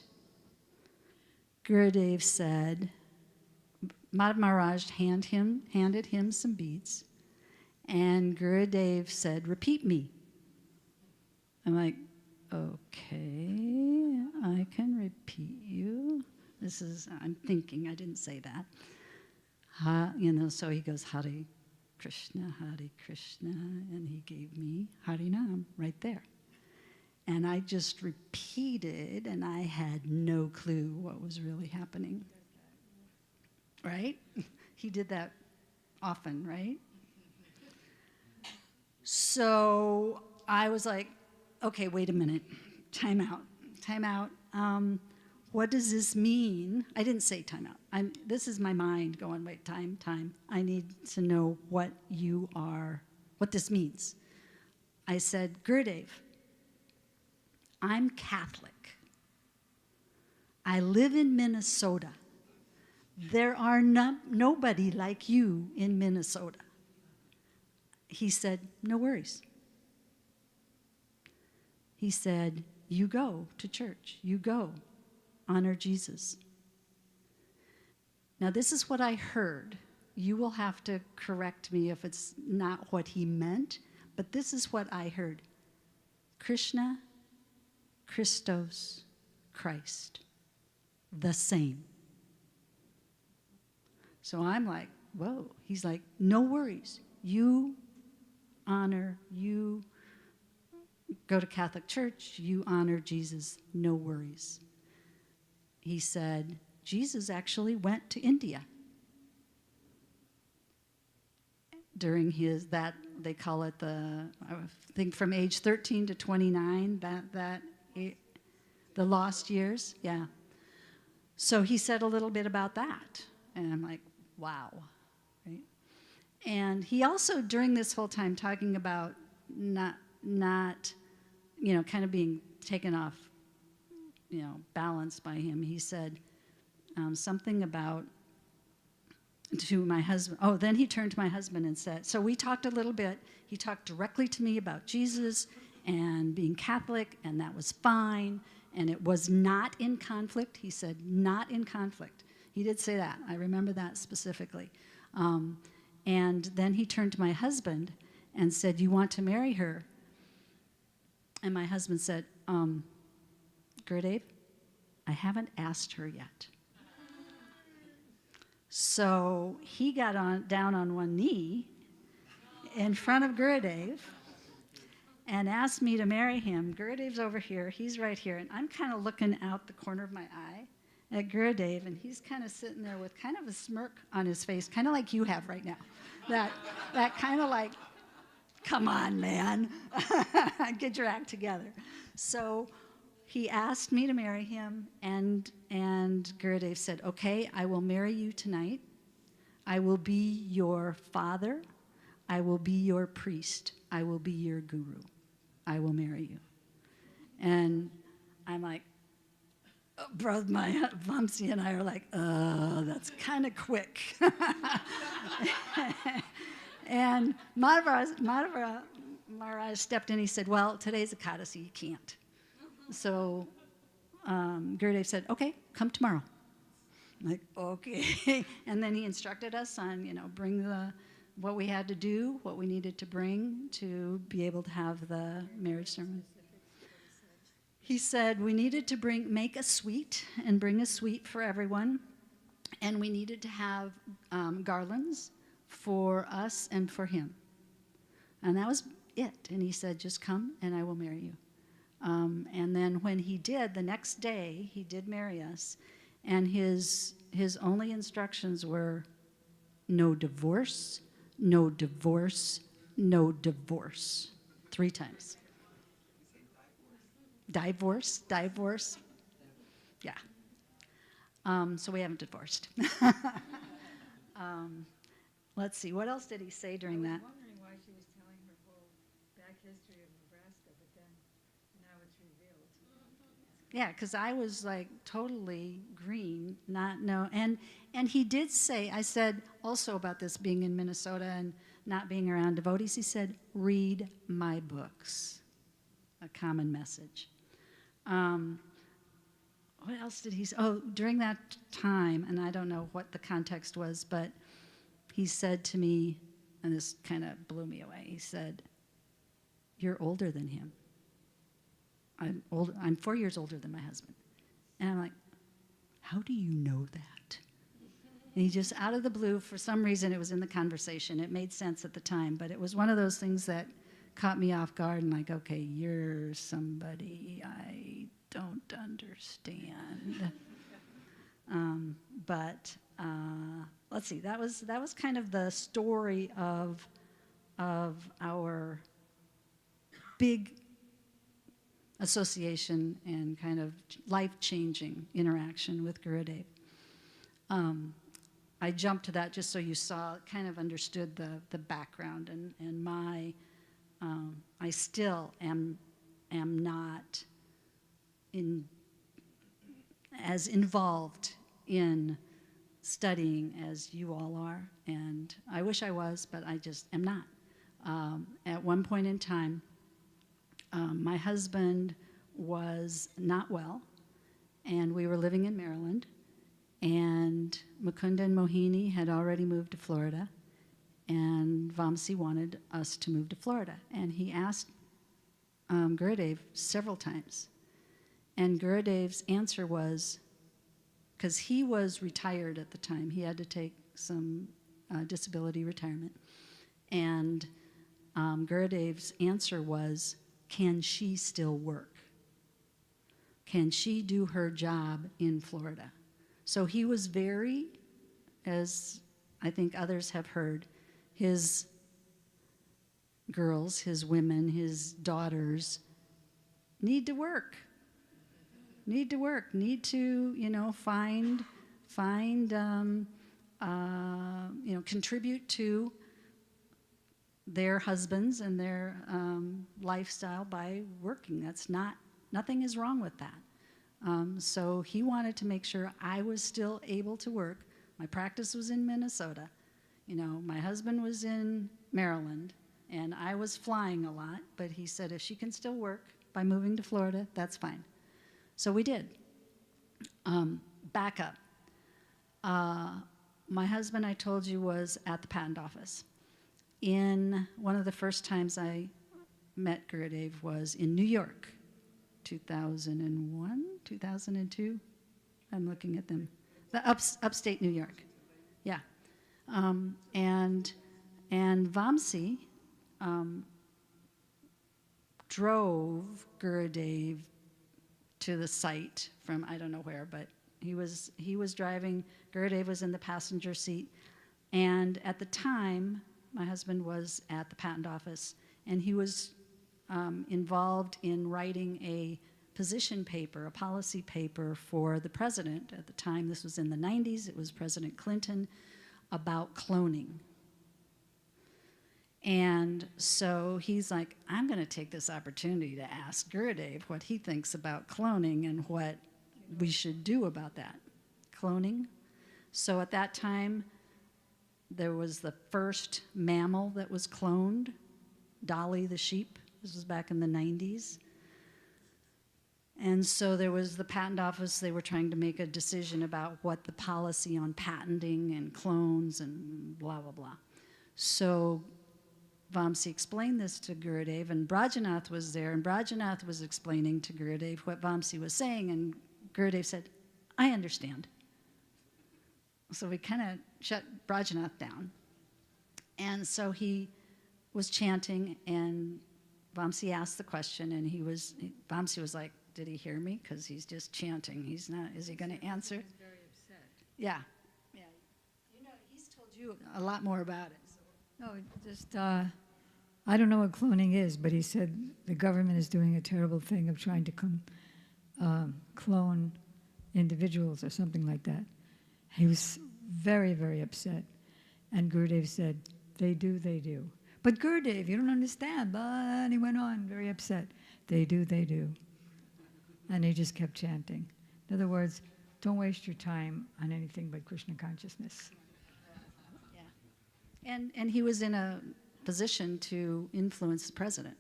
Gurudev said, Madhav Maharaj handed him some beads, and Gurudev said, repeat me. I'm like, okay, I can repeat you. I'm thinking, I didn't say that. So he goes, Hare Krishna, and he gave me Harinam right there. And I just repeated, and I had no clue what was really happening. Right? He did that often, right? So I was like, okay, wait a minute. Time out. What does this mean? I didn't say time out. This is my mind going, wait, time. I need to know what this means. I said, Gurudev, I'm Catholic. I live in Minnesota. There are nobody like you in Minnesota. He said, no worries. He said, you go to church. You go. Honor Jesus. Now, this is what I heard. You will have to correct me if it's not what he meant, but this is what I heard. Krishna, Christos, Christ, the same. So I'm like, whoa. He's like, no worries. You honor, you go to Catholic church, you honor Jesus, no worries. He said, Jesus actually went to India during they call it I think from age 13 to 29, the lost years, yeah. So he said a little bit about that, and I'm like, wow, right? And he also, during this whole time, talking about not kind of being taken off, balance by him, he said something about to my husband. Oh, then he turned to my husband and said, so we talked a little bit. He talked directly to me about Jesus and being Catholic, and that was fine, and it was not in conflict. He said, not in conflict. He did say that. I remember that specifically. And then he turned to my husband and said, you want to marry her? And my husband said, Gurudev, I haven't asked her yet. So he got down on one knee in front of Gurudev and asked me to marry him. Gurudev's over here, he's right here, and I'm kind of looking out the corner of my eye at Gurudev, and he's kind of sitting there with kind of a smirk on his face, kind of like you have right now. That kind of like, come on, man, get your act together. So he asked me to marry him, and Gurudev said, okay, I will marry you tonight. I will be your father. I will be your priest. I will be your guru. I will marry you. And I'm like, Vamsi and I are like, that's kind of quick. And Maharaj stepped in. He said, well, today's Ekadasi, you can't. So Gurudev said, okay, come tomorrow. I'm like, okay. And then he instructed us on, bring what we had to do, what we needed to bring to be able to have the marriage ceremony. He said we needed to make a suite and bring a suite for everyone. And we needed to have garlands for us and for him. And that was it. And he said, just come and I will marry you. And then when he did, the next day, he did marry us. And his only instructions were no divorce, no divorce, no divorce. 3 times. Divorce. Yeah. So we haven't divorced. Let's see, what else did he say during that? I was wondering why she was telling her whole back history of Nebraska, but then now it's revealed. Yeah, because I was like totally green, not know. And he did say, I said also about this being in Minnesota and not being around devotees, he said, read my books. A common message. What else did he say? Oh, during that time, and I don't know what the context was, but he said to me, and this kind of blew me away, he said, you're older than him. I'm 4 years older than my husband. And I'm like, how do you know that? And he just, out of the blue, for some reason, it was in the conversation. It made sense at the time, but it was one of those things that caught me off guard and like, okay, you're somebody I don't understand. But let's see, that was kind of the story of our big association and kind of life-changing interaction with Gurudev. I jumped to that just so you kind of understood the background and my, I still am not as involved in studying as you all are, and I wish I was, but I just am not. At one point in time, my husband was not well, and we were living in Maryland, and Mukunda and Mohini had already moved to Florida, and Vamsi wanted us to move to Florida. And he asked Gurudev several times, and Gurudev's answer was, because he was retired at the time, he had to take some disability retirement, and Gurudev's answer was, can she still work? Can she do her job in Florida? So he was very, as I think others have heard, his girls, his women, his daughters need to work. Need to, contribute to their husbands and their lifestyle by working. Nothing is wrong with that. So he wanted to make sure I was still able to work. My practice was in Minnesota. My husband was in Maryland, and I was flying a lot, but he said if she can still work by moving to Florida, that's fine. So we did. Back up. My husband, I told you, was at the patent office. In one of the first times I met Gurudev was in New York, 2001, 2002. I'm looking at them. The upstate New York. Yeah. And Vamsi drove Gurudev to the site from I don't know where, but he was driving. Gurudev was in the passenger seat, and at the time, my husband was at the patent office, and he was involved in writing a position paper, a policy paper for the president at the time. This was in the 90s. It was President Clinton, about cloning. And so he's like, I'm going to take this opportunity to ask Gurudev what he thinks about cloning and what we should do about that. Cloning. So at that time, there was the first mammal that was cloned, Dolly the sheep. This was back in the 90s. And so there was the patent office, they were trying to make a decision about what the policy on patenting and clones and blah, blah, blah. So Vamsi explained this to Gurudev, and Brajanath was there, and Brajanath was explaining to Gurudev what Vamsi was saying, and Gurudev said, I understand. So we kind of shut Brajanath down. And so he was chanting, and Vamsi asked the question, and Vamsi was like, did he hear me? Because he's just chanting. He's not, is he going to answer? He's very upset. Yeah. Yeah. You know, he's told you a lot more about it. So. No, just, I don't know what cloning is, but he said the government is doing a terrible thing of trying to clone individuals or something like that. He was very, very upset. And Gurudev said, they do, they do. But Gurudev, you don't understand. But he went on, very upset. They do, they do. And he just kept chanting. In other words, don't waste your time on anything but Krishna consciousness. Yeah. And he was in a position to influence the president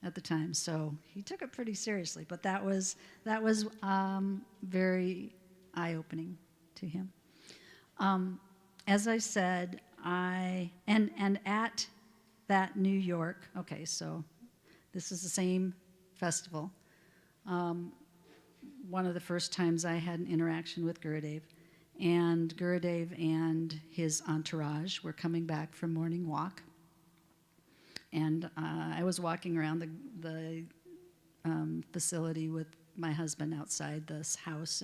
at the time, so he took it pretty seriously. But that was very eye-opening to him. As I said, and at that New York, okay, so this is the same festival. One of the first times I had an interaction with Gurudev, and Gurudev and his entourage were coming back from morning walk. And I was walking around the facility with my husband outside this house,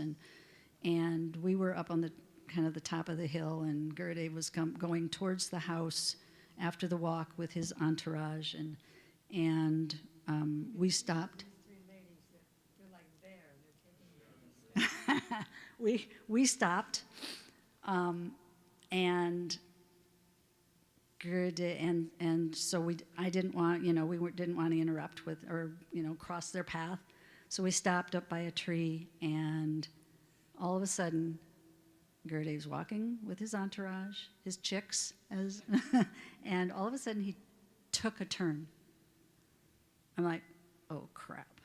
and we were up on the kind of the top of the hill, and Gurudev was going towards the house after the walk with his entourage, and we stopped. we stopped, and Gurudev, and so I didn't want, we didn't want to interrupt with or cross their path, so we stopped up by a tree, and all of a sudden, Gurudev's walking with his entourage, his chicks, and all of a sudden he took a turn. I'm like, oh crap!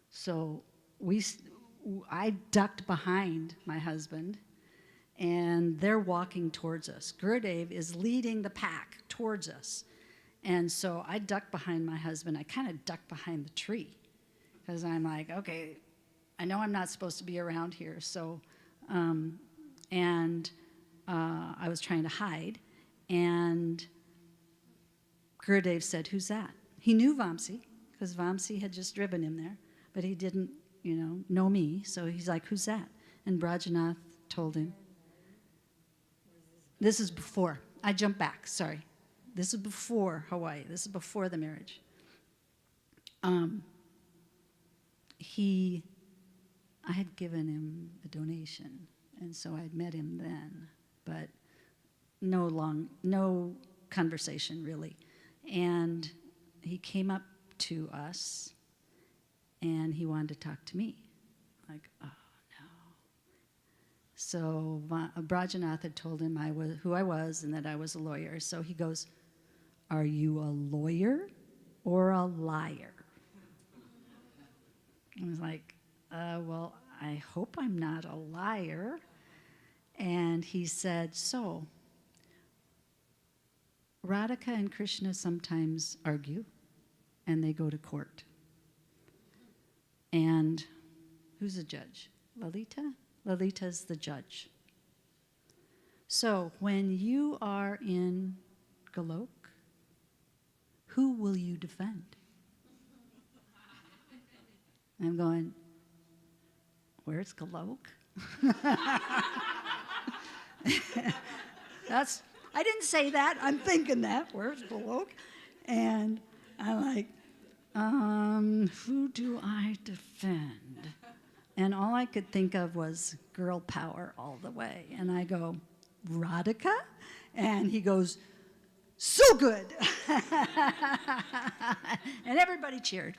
So I ducked behind my husband, and they're walking towards us. Gurudev is leading the pack towards us. And so I ducked behind my husband. I kind of ducked behind the tree because I'm like, okay, I know I'm not supposed to be around here. So, I was trying to hide. And Gurudev said, who's that? He knew Vamsi because Vamsi had just driven him there, but he didn't know me, so he's like, who's that? And Brajanath told him. This is before. I jumped back, sorry. This is before Hawaii. This is before the marriage. I had given him a donation, and so I'd met him then, but no conversation really. And he came up to us, and he wanted to talk to me. Like, oh, no. So Brajanath had told him who I was and that I was a lawyer. So he goes, are you a lawyer or a liar? I was like, well, I hope I'm not a liar. And he said, so, Radhika and Krishna sometimes argue, and they go to court. And who's the judge? Lalita? Lalita's the judge. So when you are in Golok, who will you defend? I'm going, where's Golok? I didn't say that. I'm thinking that. Where's Golok? And I'm like, who do I defend? And all I could think of was girl power all the way. And I go, Radhika? And he goes, so good. And everybody cheered.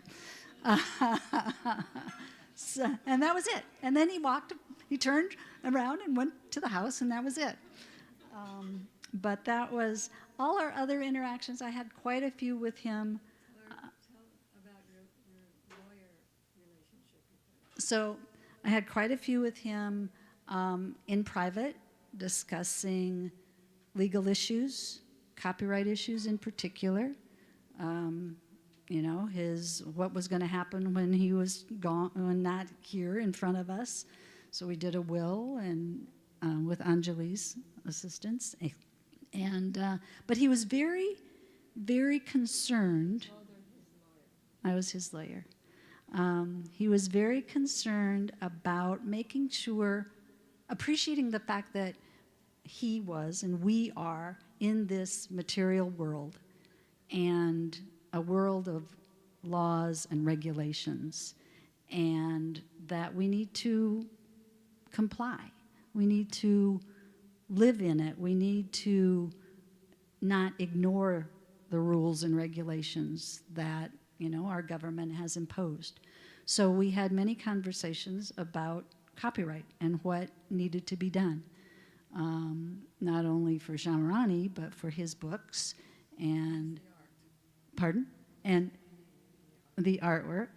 So, and that was it. And then he turned around and went to the house, and that was it. But that was all our other interactions. I had quite a few with him. So I had quite a few with him in private, discussing legal issues, copyright issues in particular. You know, what was going to happen when he was gone, when not here in front of us. So we did a will, and with Anjali's assistance, but he was very, very concerned. I was his lawyer. He was very concerned about making sure, appreciating the fact that he was and we are in this material world, and a world of laws and regulations, and that we need to comply. We need to live in it. We need to not ignore the rules and regulations that, you know, our government has imposed. So we had many conversations about copyright and what needed to be done, not only for Shamarani, but for his books and pardon? And the artwork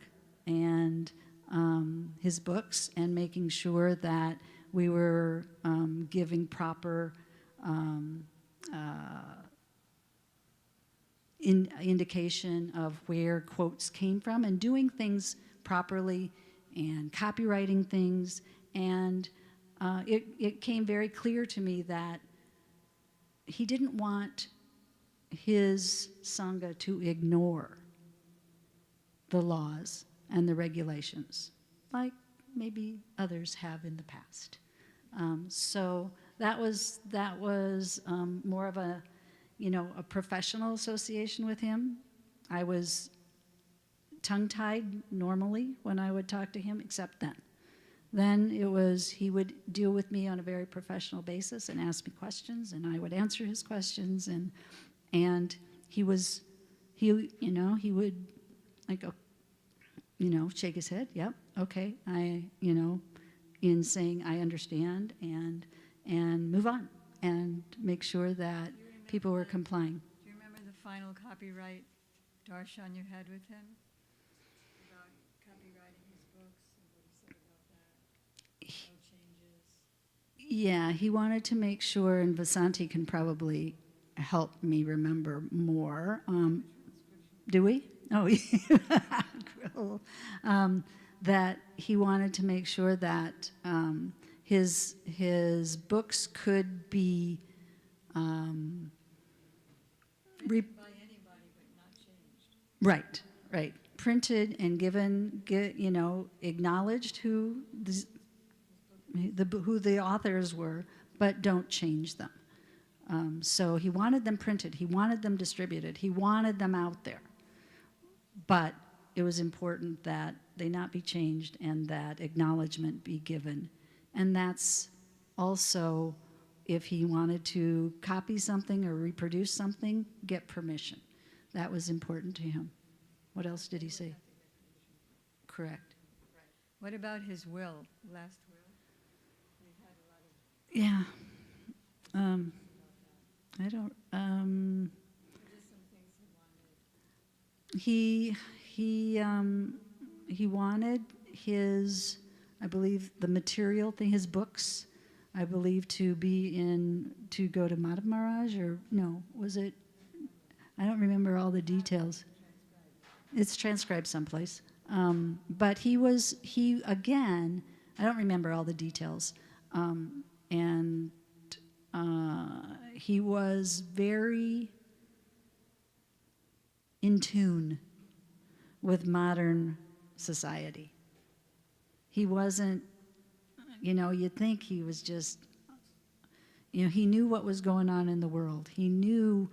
and his books, and making sure that we were giving proper indication of where quotes came from, and doing things properly and copywriting things. And it came very clear to me that he didn't want his Sangha to ignore the laws and the regulations, like maybe others have in the past. So that was more of a, you know, a professional association with him. I was tongue-tied normally when I would talk to him, except then. Then it was, he would deal with me on a very professional basis and ask me questions, and I would answer his questions, and he would like, you know, shake his head, yep, okay, in saying I understand, and move on, and make sure that people were complying. Do you remember the final copyright darshan you had with him? About copywriting his books and what he said about that? No changes? Yeah, he wanted to make sure, and Vasanti can probably help me remember more. Do we? Oh, yeah. Cool. That he wanted to make sure that his books could be By anybody, but not changed. right, printed and given, acknowledged who the authors were, but don't change them. So he wanted them printed, he wanted them distributed, he wanted them out there. But it was important that they not be changed and that acknowledgement be given. And that's also, if he wanted to copy something or reproduce something, get permission. That was important to him. What else did he say? Correct. What about his will, last will? We had a lot of Yeah. I don't. just some things he wanted. He wanted his, I believe, the material thing, his books, I believe, to go to Madhav Maharaj, or no, was it? I don't remember all the details. It's transcribed someplace. But he again, I don't remember all the details. And he was very in tune with modern society. He wasn't, you'd think he was just, he knew what was going on in the world. He knew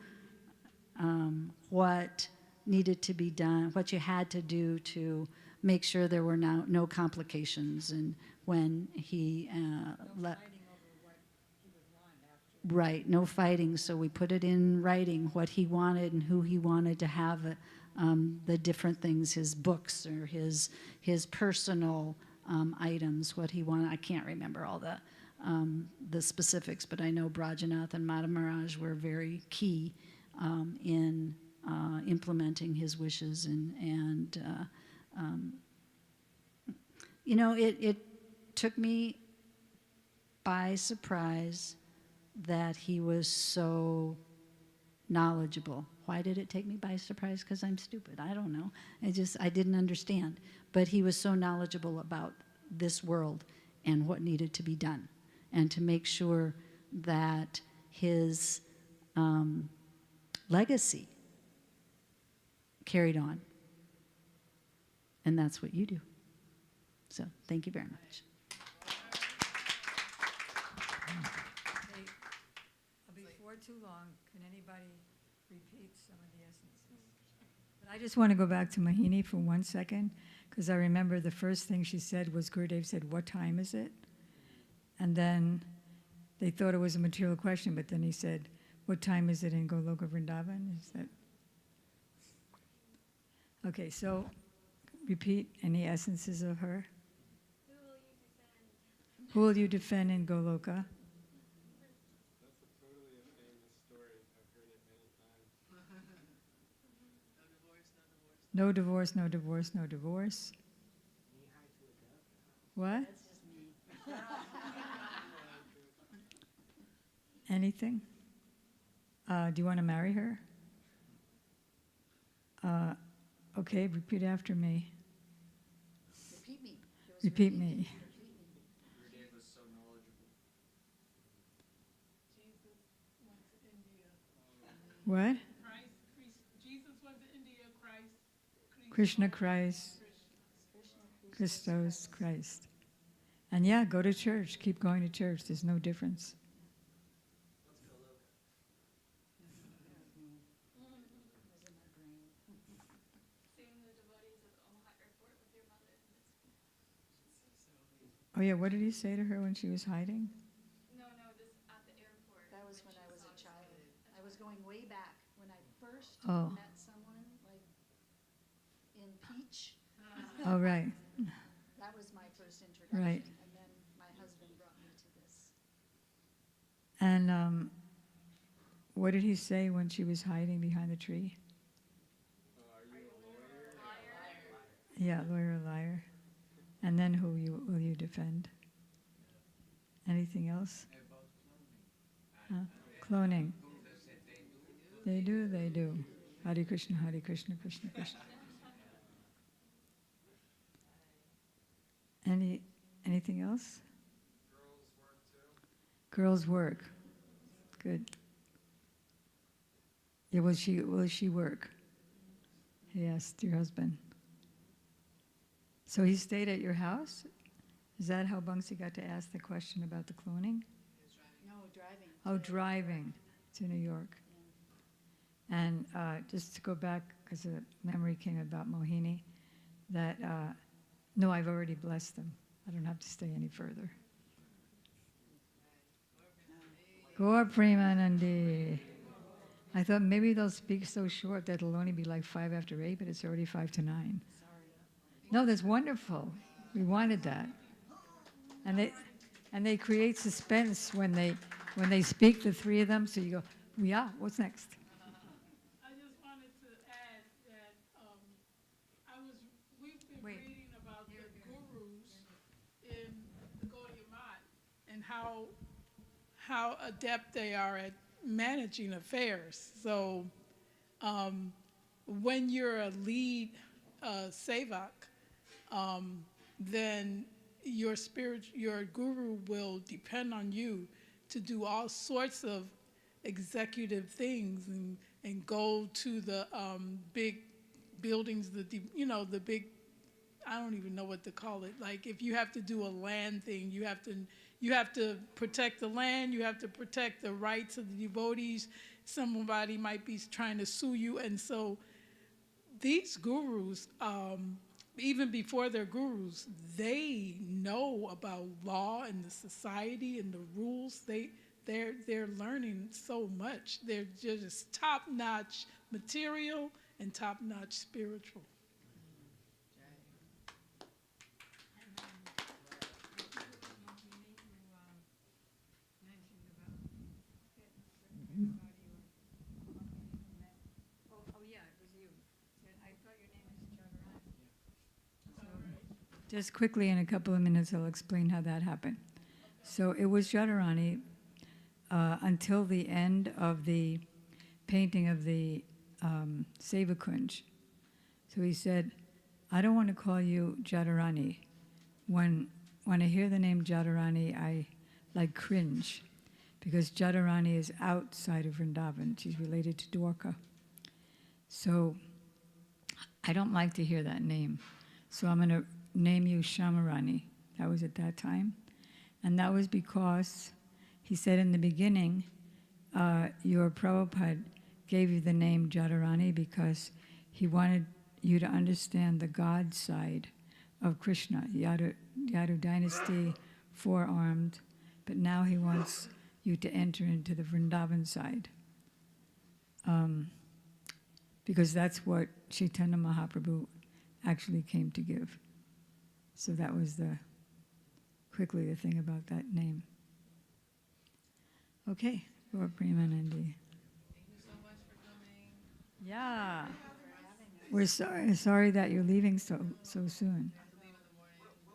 what needed to be done, what you had to do to make sure there were no complications. And when he let... Right, no fighting. So we put it in writing what he wanted and who he wanted to have the different things, his books or his personal items, what he wanted. I can't remember all the specifics, but I know Brajanath and Maharaj were very key in implementing his wishes, and you know, it took me by surprise that he was so knowledgeable. Why did it take me by surprise? Because I'm stupid. I don't know. I didn't understand. But he was so knowledgeable about this world and what needed to be done, and to make sure that his legacy carried on. And that's what you do. So thank you very much. Before too long, can anybody repeat some of the essences? But I just want to go back to Mohini for 1 second, because I remember the first thing she said was, Gurudev said, "What time is it?" And then they thought it was a material question, but then he said, "What time is it in Goloka Vrindavan?" Is that? Okay, so repeat any essences of her. Who will you defend in Goloka? That's a totally a famous story. I've heard it many times. No divorce, no divorce, no divorce. What? Anything? Do you want to marry her? Okay, repeat after me. Repeat me. Repeat me. Gurudev was so knowledgeable. Jesus went to India. What? Jesus went to India, Krishna Christ. Christos Christ. And yeah, go to church. Keep going to church. There's no difference. Seeing the devotees at Omaha Airport with your mother. Oh yeah, what did he say to her when she was hiding? No, just at the airport. That was when I was a child. I was going way back when I first Oh. met someone, like in Peach. Oh, right. That was my first introduction. Right. And then my husband brought me to this. And what did he say when she was hiding behind the tree? Are you a lawyer? Yeah, lawyer, liar. And then who will you defend? Anything else? Huh? Cloning. They do, they do. Hare Krishna, Hare Krishna, Krishna Krishna. Anything else? Girls work too. Girls work. Good. Yeah, will she work? He asked your husband. So he stayed at your house? Is that how Bangsi got to ask the question about the cloning? No, driving. Oh, driving to New York. And just to go back, because a memory came about Mohini, that, no, I've already blessed them. I don't have to stay any further. Gaur Premanandi. I thought maybe they'll speak so short that it'll only be like 5 after 8, but it's already 5 to 9. No, that's wonderful. We wanted that. And they create suspense when they speak, the three of them. So you go, yeah, what's next? I just wanted to add that we've been Wait. reading about the gurus in the Gaudiya Math and how adept they are at managing affairs. So when you're a lead sevak, then your guru will depend on you to do all sorts of executive things and go to the big buildings, the big, I don't even know what to call it. Like if you have to do a land thing, you have to protect the land, you have to protect the rights of the devotees. Somebody might be trying to sue you, and so these gurus, even before they're gurus, they know about law and the society and the rules. They're learning so much. They're just top-notch material and top-notch spiritual. Just quickly, in a couple of minutes, I'll explain how that happened. So it was Radharani until the end of the painting of the Seva Kunj. So he said, I don't want to call you Jadharani. When I hear the name Jadharani, I like cringe, because Jadharani is outside of Vrindavan. She's related to Dwarka. So I don't like to hear that name. So I'm going to name you Shamarani. That was at that time. And that was because he said in the beginning, your Prabhupada gave you the name Jadharani because he wanted you to understand the God side of Krishna, Yadu dynasty, four-armed, but now he wants you to enter into the Vrindavan side. Because that's what Chaitanya Mahaprabhu actually came to give. So that was quickly the thing about that name. Okay, Gaur Premanandi. Thank you so much for coming. Yeah. We're sorry that you're leaving so soon. I have to leave in the morning.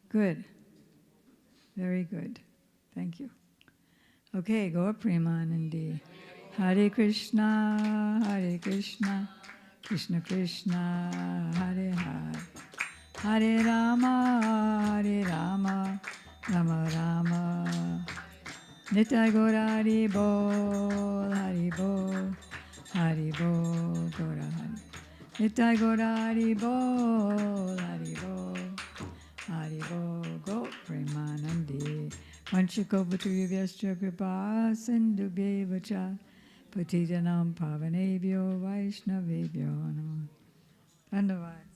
Good. Very good. Thank you. Okay, Gaur Premanandi. Hare Krishna, Krishna Krishna, Hare Hare. Hare Rama, Rama Rama. Nitai Gora Hari Bol, Hari Bol, Hari Bol, Gora Hari. Nitai Gora Hari Bol, Hari Bol, Hari Bol, Go Premanandi. Vanchakopatuyavyaschya kripa sindhubheva cha patitanam pavanebhyo vaishnavebhyo namo. Dhanyavad.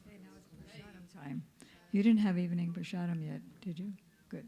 Hey, now it's prasadam time. You didn't have evening prasadam yet, did you? Good.